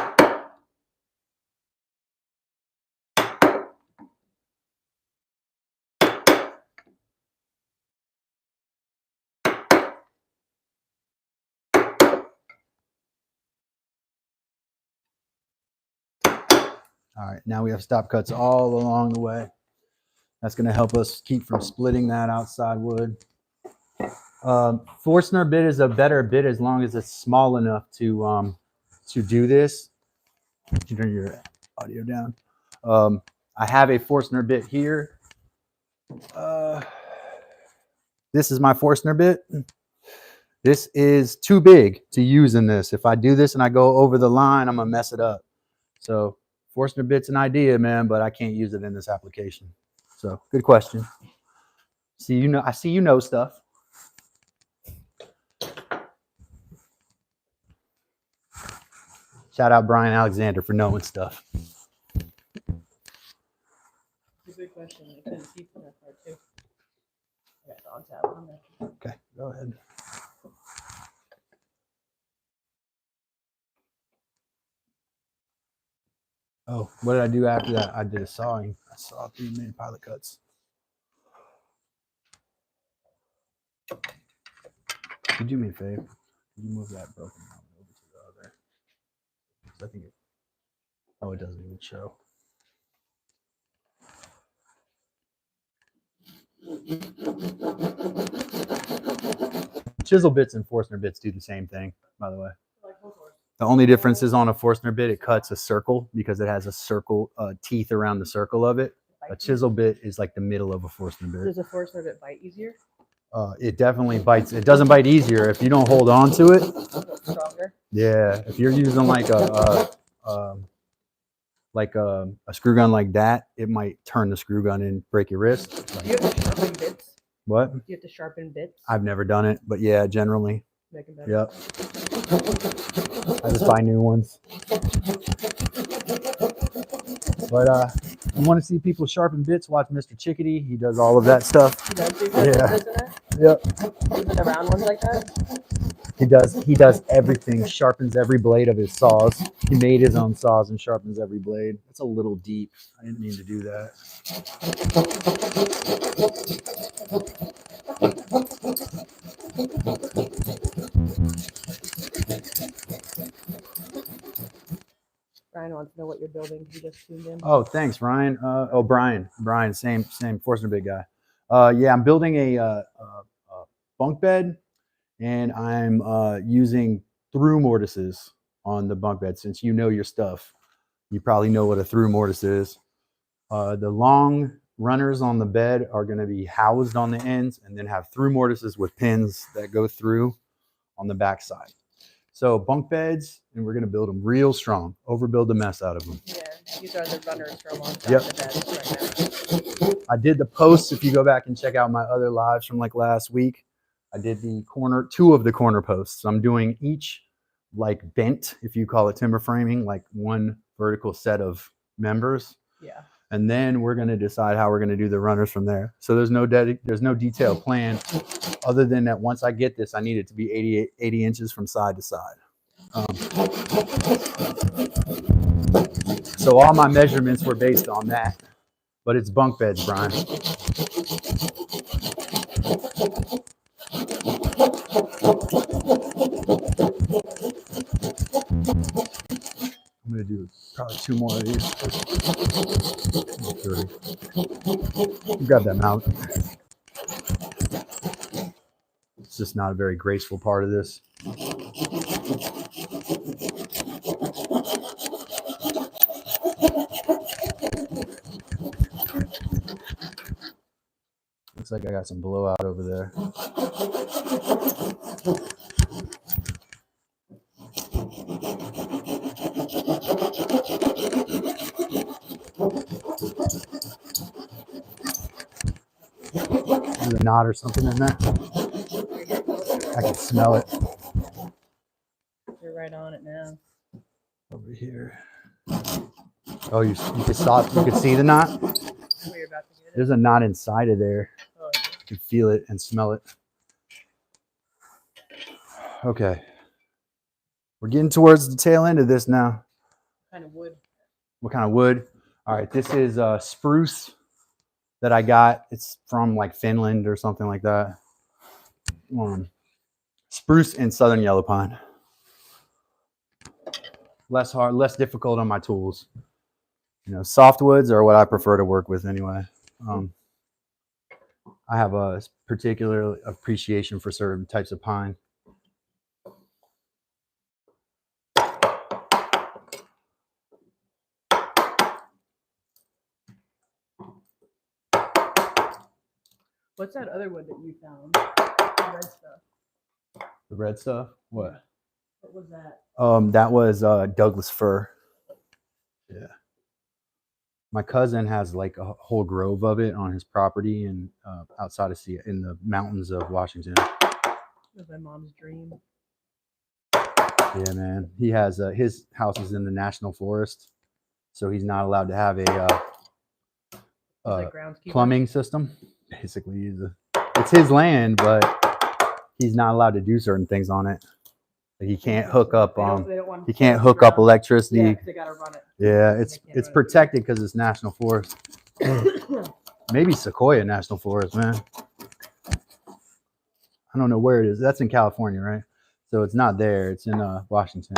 All right, now we have stop cuts all along the way. That's going to help us keep from splitting that outside wood. Forstner bit is a better bit as long as it's small enough to do this. You turn your audio down. I have a Forstner bit here. This is my Forstner bit. This is too big to use in this. If I do this and I go over the line, I'm gonna mess it up. So Forstner bit's an idea, man, but I can't use it in this application. So good question. I see you know stuff. Shout out Brian Alexander for knowing stuff. That's a good question. I couldn't see from that part too. I got dogs out on there. Okay, go ahead. Oh, what did I do after that? I did a sawing. I saw 3 main pilot cuts. Could you do me a favor? Could you move that broken one over to the other? I think it doesn't even show. Chisel bits and Forstner bits do the same thing, by the way. The only difference is on a Forstner bit, it cuts a circle because it has a circle teeth around the circle of it. A chisel bit is like the middle of a Forstner bit. Does a Forstner bit bite easier? It definitely bites. It doesn't bite easier if you don't hold on to it. Stronger. Yeah, if you're using like a screw gun like that, it might turn the screw gun and break your wrist. Do you have to sharpen bits? What? Do you have to sharpen bits? I've never done it, but yeah, generally. Make them better. Yep. I just buy new ones. But you want to see people sharpen bits? Watch Mr. Chickadee. He does all of that stuff. He does do Yeah. Yep. Yep. The round ones like that? He does everything. Sharpens every blade of his saws. He made his own saws and sharpens every blade. It's a little deep. I didn't mean to do that. Brian wants to know what you're building. He just tuned in. Oh, thanks, Ryan. Brian, same Forstner big guy. Yeah, I'm building a bunk bed, and I'm using through mortises on the bunk bed. Since you know your stuff, you probably know what a through mortise is. The long runners on the bed are going to be housed on the ends, and then have through mortises with pins that go through on the back side. So bunk beds, and we're going to build them real strong. Overbuild the mess out of them. Yeah, these are the runners for alongside Yep. the beds right now. I did the posts. If you go back and check out my other lives from like last week, I did two of the corner posts. I'm doing each like bent, if you call it timber framing, like one vertical set of members. Yeah. And then we're going to decide how we're going to do the runners from there. So there's no detailed plan other than that once I get this, I need it to be 80 inches from side to side. So all my measurements were based on that. But it's bunk beds, Brian. I'm going to do probably 2 more of these. Grab that mount. It's just not a very graceful part of this. Looks like I got some blowout over there. There's a knot or something in there. I can smell it. Oh, you could see the knot. Where you're about to get it. There's a knot inside of there. Oh, You can feel it and smell it. Okay. We're getting towards the tail end of this now. kind of wood. What kind of wood? All right, this is spruce that I got. It's from like Finland or something like that. Spruce and southern yellow pine. Less hard, less difficult on my tools. You know, softwoods are what I prefer to work with anyway. I have a particular appreciation for certain types of pine. What's that other wood that you found? The red stuff. The red stuff? What? What was that? That was Douglas fir. Yeah. My cousin has like a whole grove of it on his property and outside of in the mountains of Washington. That was my mom's dream. Yeah, man. He has his house is in the national forest, so he's not allowed to have a plumbing system. Basically, it's his land, but he's not allowed to do certain things on it. Like he can't hook up he can't hook up electricity. Yeah, they gotta run it. Yeah, it's protected because it's national forest. Maybe Sequoia National Forest, man. I don't know where it is. That's in California, right? So it's not there. It's in Washington.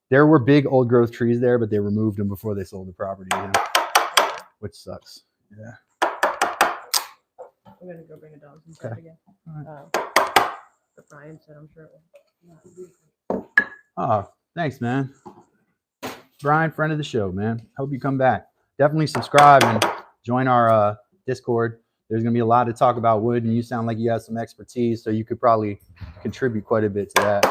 There were big old growth trees there, but they removed them before they sold the property, which sucks. Yeah. I'm gonna go bring a dog some stuff again. Right. But Brian said I'm sure it will. Oh, thanks, man. Brian, friend of the show, man. Hope you come back. Definitely subscribe and join our Discord. There's going to be a lot to talk about wood, and you sound like you have some expertise, so you could probably contribute quite a bit to that.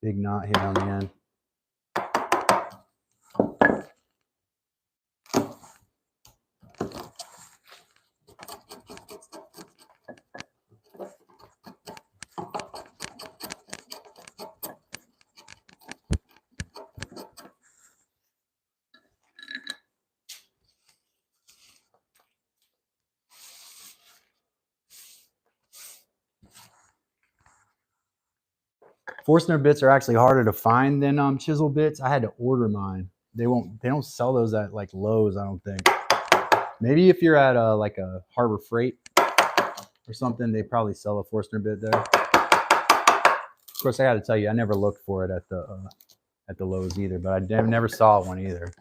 Big knot here on the end. Forstner bits are actually harder to find than chisel bits. I had to order mine. They don't sell those at like Lowe's, I don't think. Maybe if you're at like a Harbor Freight or something, they probably sell a Forstner bit there. Of course, I got to tell you, I never looked for it at the Lowe's either, but I never saw one either.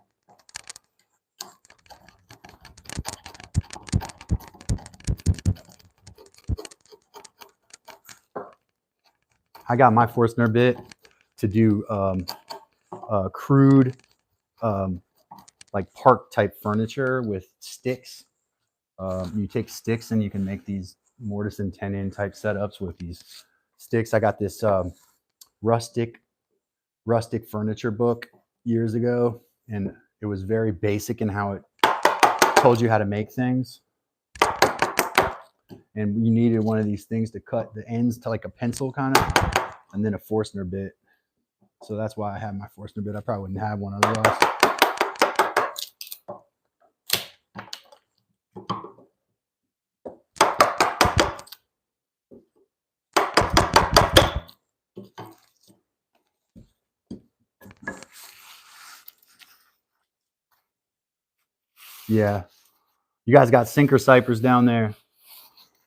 I got my Forstner bit to do crude, like park type furniture with sticks. You take sticks and you can make these mortise and tenon type setups with these sticks. I got this rustic furniture book years ago, and it was very basic in how it told you how to make things. And you needed one of these things to cut the ends to like a pencil kind of, and then a Forstner bit. So that's why I have my Forstner bit. I probably wouldn't have one otherwise. Yeah. You guys got sinker cypress down there.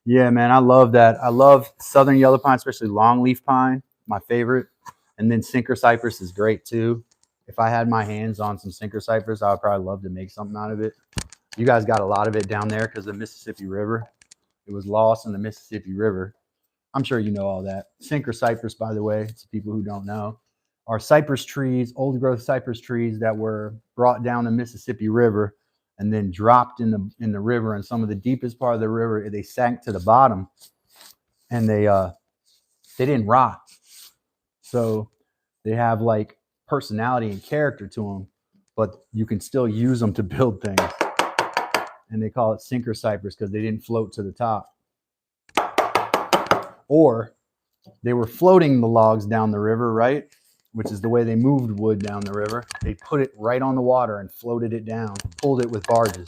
Yeah, man, I love that. I love southern yellow pine, especially longleaf pine, my favorite. And then sinker cypress is great too. If I had my hands on some sinker cypress, I would probably love to make something out of it. You guys got a lot of it down there because of the Mississippi River. It was lost in the Mississippi River. I'm sure you know all that. Sinker cypress, by the way, to people who don't know, are cypress trees, old growth cypress trees that were brought down the Mississippi River and then dropped in the river. And some of the deepest part of the river, they sank to the bottom, and they didn't rot. So they have like personality and character to them, but you can still use them to build things. And they call it sinker cypress because they didn't float to the top. Or they were floating the logs down the river, right? Which is the way they moved wood down the river. They put it right on the water and floated it down, pulled it with barges.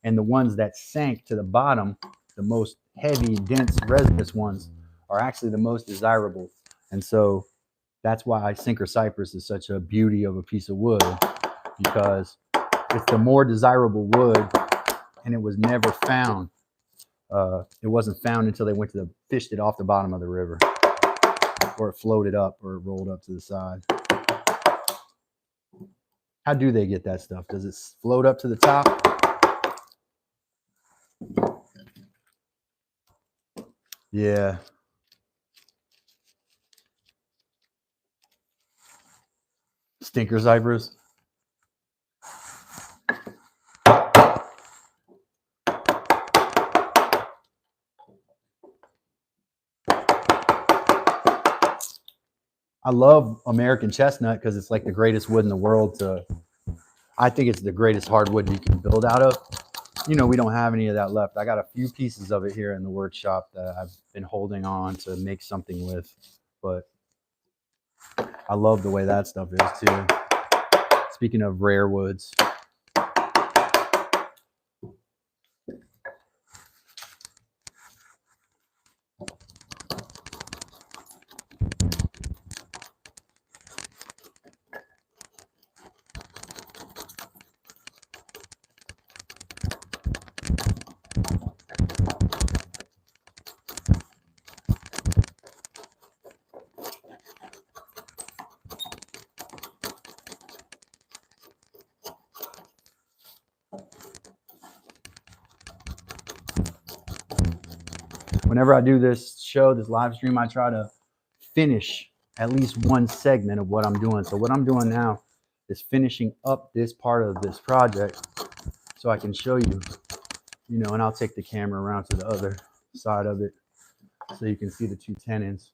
And the ones that sank to the bottom, the most heavy, dense, resinous ones, are actually the most desirable. And so that's why sinker cypress is such a beauty of a piece of wood, because it's the more desirable wood, and it was never found. It wasn't found until they fished it off the bottom of the river, or it floated up, or it rolled up to the side. How do they get that stuff? Does it float up to the top? Yeah. Stinker cypress. I love American chestnut because it's like the greatest wood in the world I think it's the greatest hardwood you can build out of. You know, we don't have any of that left. I got a few pieces of it here in the workshop that I've been holding on to make something with, but I love the way that stuff is too. Speaking of rare woods. Whenever I do this show, this live stream, I try to finish at least one segment of what I'm doing. So what I'm doing now is finishing up this part of this project so I can show you, and I'll take the camera around to the other side of it so you can see the two tenons.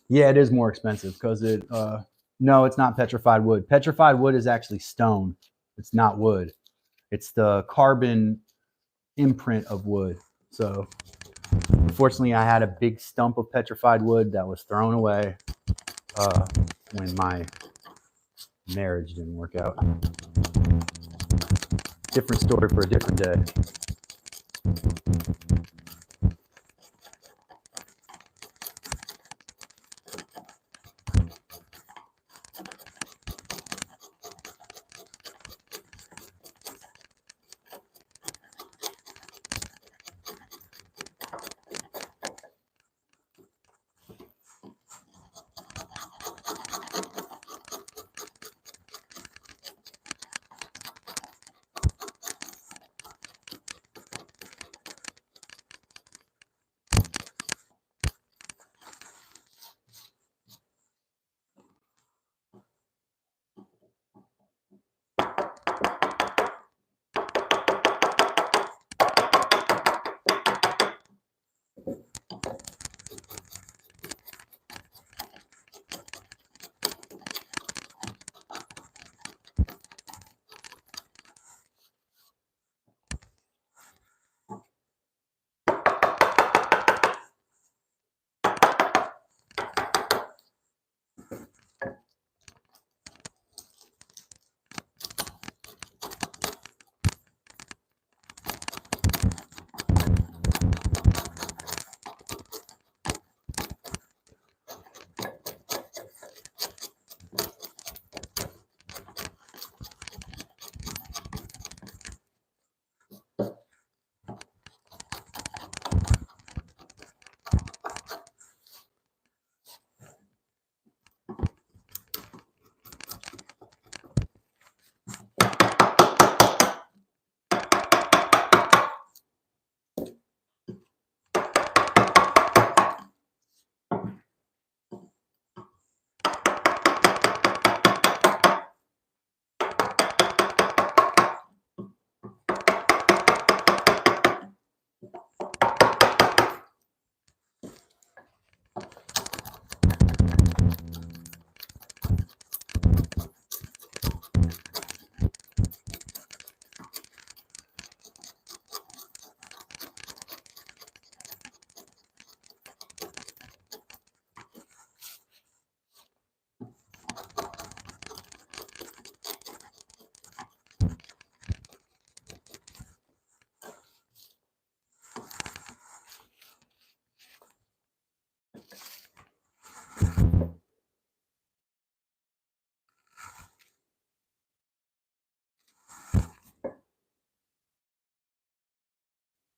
Yeah, it is more expensive because no, it's not petrified wood. Petrified wood is actually stone. It's not wood. It's the carbon imprint of wood. So unfortunately, I had a big stump of petrified wood that was thrown away when my marriage didn't work out. Different story for a different day.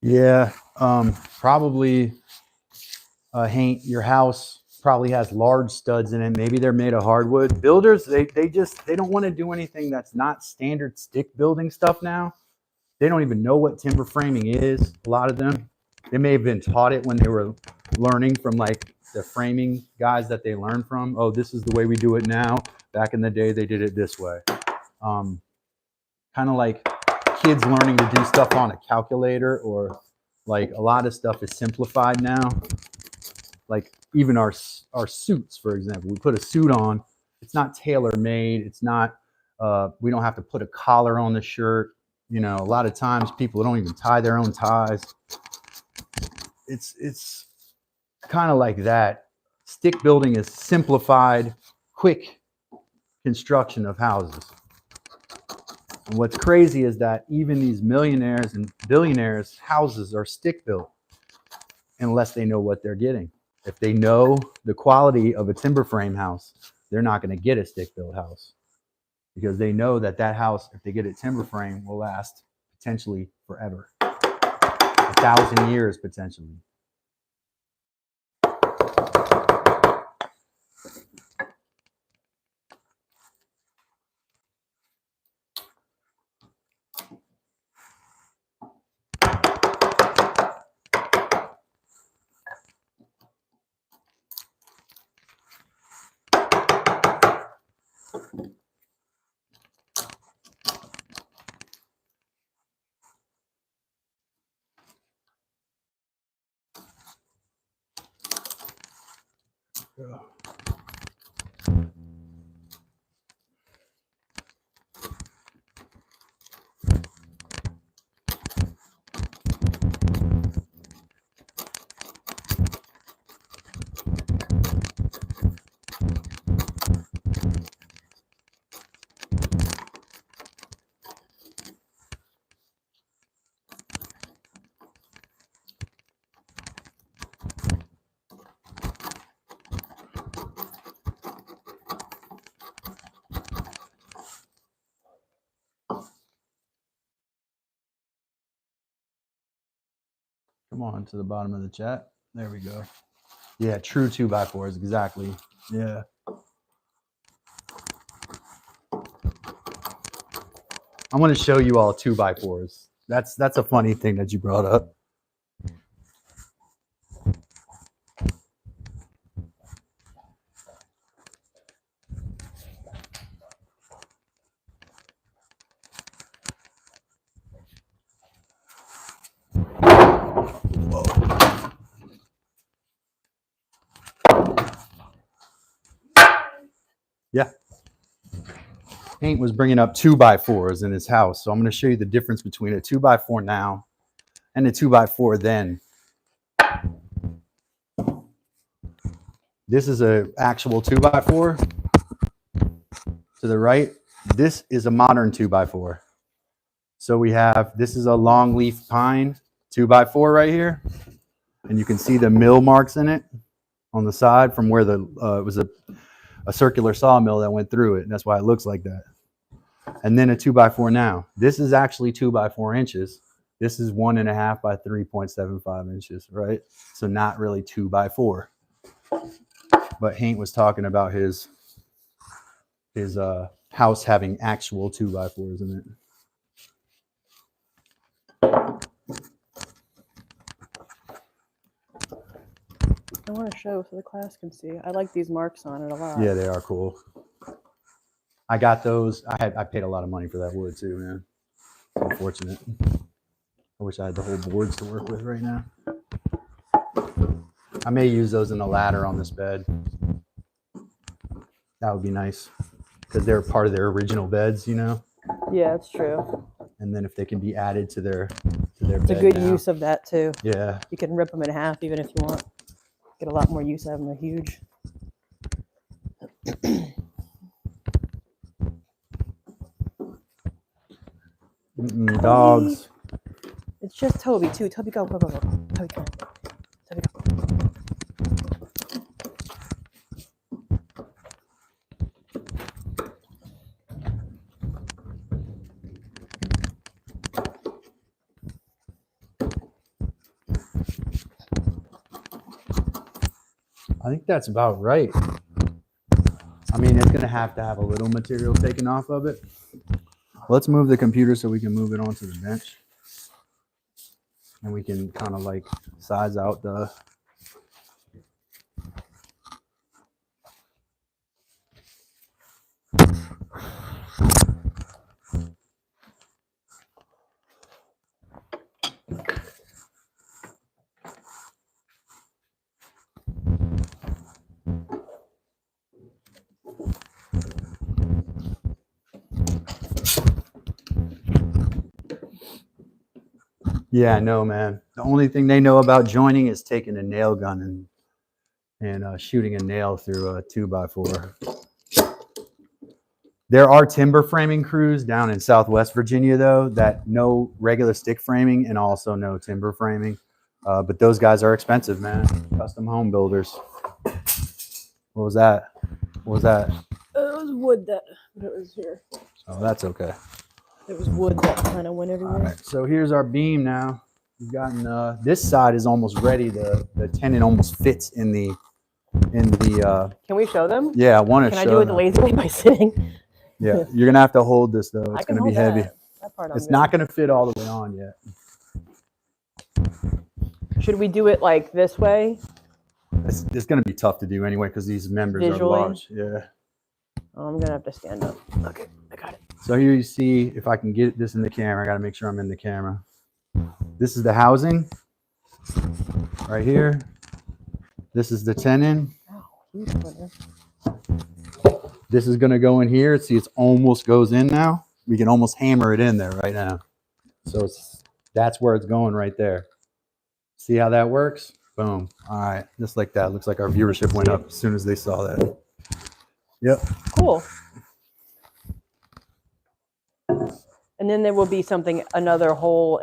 Yeah, probably Haint, your house probably has large studs in it. Maybe they're made of hardwood. Builders, they don't want to do anything that's not standard stick building stuff now. They don't even know what timber framing is. A lot of them, they may have been taught it when they were learning from like the framing guys that they learned from. Oh, this is the way we do it now. Back in the day, they did it this way. Kind of like kids learning to do stuff on a calculator, or like a lot of stuff is simplified now. Like even our suits, for example, we put a suit on. It's not tailor made. It's not. We don't have to put a collar on the shirt. You know, a lot of times people don't even tie their own ties. It's kind of like that. Stick building is simplified, quick construction of houses. And what's crazy is that even these millionaires and billionaires' houses are stick built unless they know what they're getting. If they know the quality of a timber frame house, they're not going to get a stick built house, because they know that that house, if they get it timber frame, will last potentially forever, 1,000 years potentially. Come on to the bottom of the chat. There we go. Yeah, true 2x4s, exactly. Yeah. I'm going to show you all 2x4s. That's a funny thing that you brought up. Yeah. Hank was bringing up 2x4s in his house. So I'm going to show you the difference between a 2x4 now and a 2x4 then. This is an actual 2x4 to the right. This is a modern 2x4. So we have, this is a longleaf pine 2x4 right here. And you can see the mill marks in it on the side from where it was a circular sawmill that went through it. And that's why it looks like that. And then a 2x4 now. This is actually 2x4 inches. This is 1.5 by 3.75 inches, right? So not really 2x4. But Hank was talking about his house having actual 2x4s in it. I want to show so the class can see. I like these marks on it a lot. Yeah, they are cool. I got those. I paid a lot of money for that wood too, man. It's unfortunate. I wish I had the whole boards to work with right now. I may use those in a ladder on this bed. That would be nice, because they're part of their original beds, you know? Yeah, that's true. And then if they can be added to their It's bed a good now. use of that too. Yeah. You can rip them in half even if you want. Get a lot more use out of them. They're huge. Dogs. It's just Toby too. Toby, go, go, go, go. Toby, come on. Toby, go. I think that's about right. I mean, it's going to have a little material taken off of it. Let's move the computer so we can move it onto the bench. And we can kind of like size out the... Yeah, no, man. The only thing they know about joining is taking a nail gun and shooting a nail through a 2x4. There are timber framing crews down in Southwest Virginia, though, that know regular stick framing and also know timber framing. But those guys are expensive, man. Custom home builders. What was that? What was that? It was wood that was here. Oh, that's okay. It was wood that kind of went everywhere. All right, so here's our beam now. We've gotten this side is almost ready. The tenon almost fits in the Can we show them? Yeah, I want to show. Can I do it the lazy way by sitting? Yeah, you're gonna have to hold this though. It's gonna be heavy. That part It's not gonna fit all the way on yet. Should we do it like this way? It's gonna be tough to do anyway because these members Visually? are large. Yeah. Oh, I'm gonna have to stand up. Okay, I got it. So here you see, if I can get this in the camera, I gotta make sure I'm in the camera. This is the housing right here. This is the tenon. This is gonna go in here. See, it's almost goes in now. We can almost hammer it in there right now. So that's where it's going right there. See how that works? Boom. All right, just like that. Looks like our viewership went up as soon as they saw that. Yep. Cool. And then there will be another hole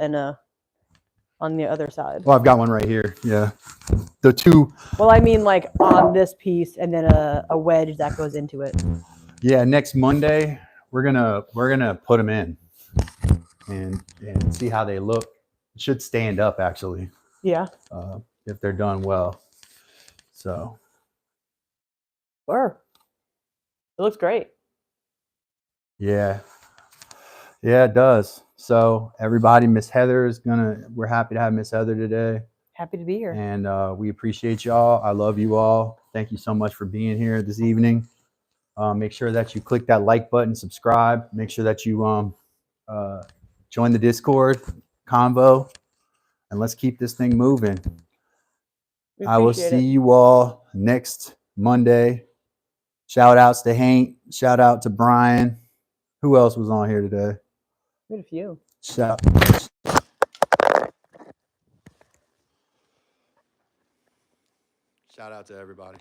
on the other side. Well, I've got one right here. Yeah. The two. Well, I mean like on this piece and then a wedge that goes into it. Yeah, next Monday we're gonna put them in and see how they look. It should stand up actually. Yeah. If they're done well. So. Sure. It looks great. Yeah. Yeah, it does. So everybody, Miss Heather we're happy to have Miss Heather today. Happy to be here. And we appreciate y'all. I love you all. Thank you so much for being here this evening. Make sure that you click that like button, subscribe. Make sure that you join the Discord convo, and let's keep this thing moving. I will see you all next Monday. Shout outs to Hank. Shout out to Brian. Who else was on here today? We had a few. Shout out to everybody.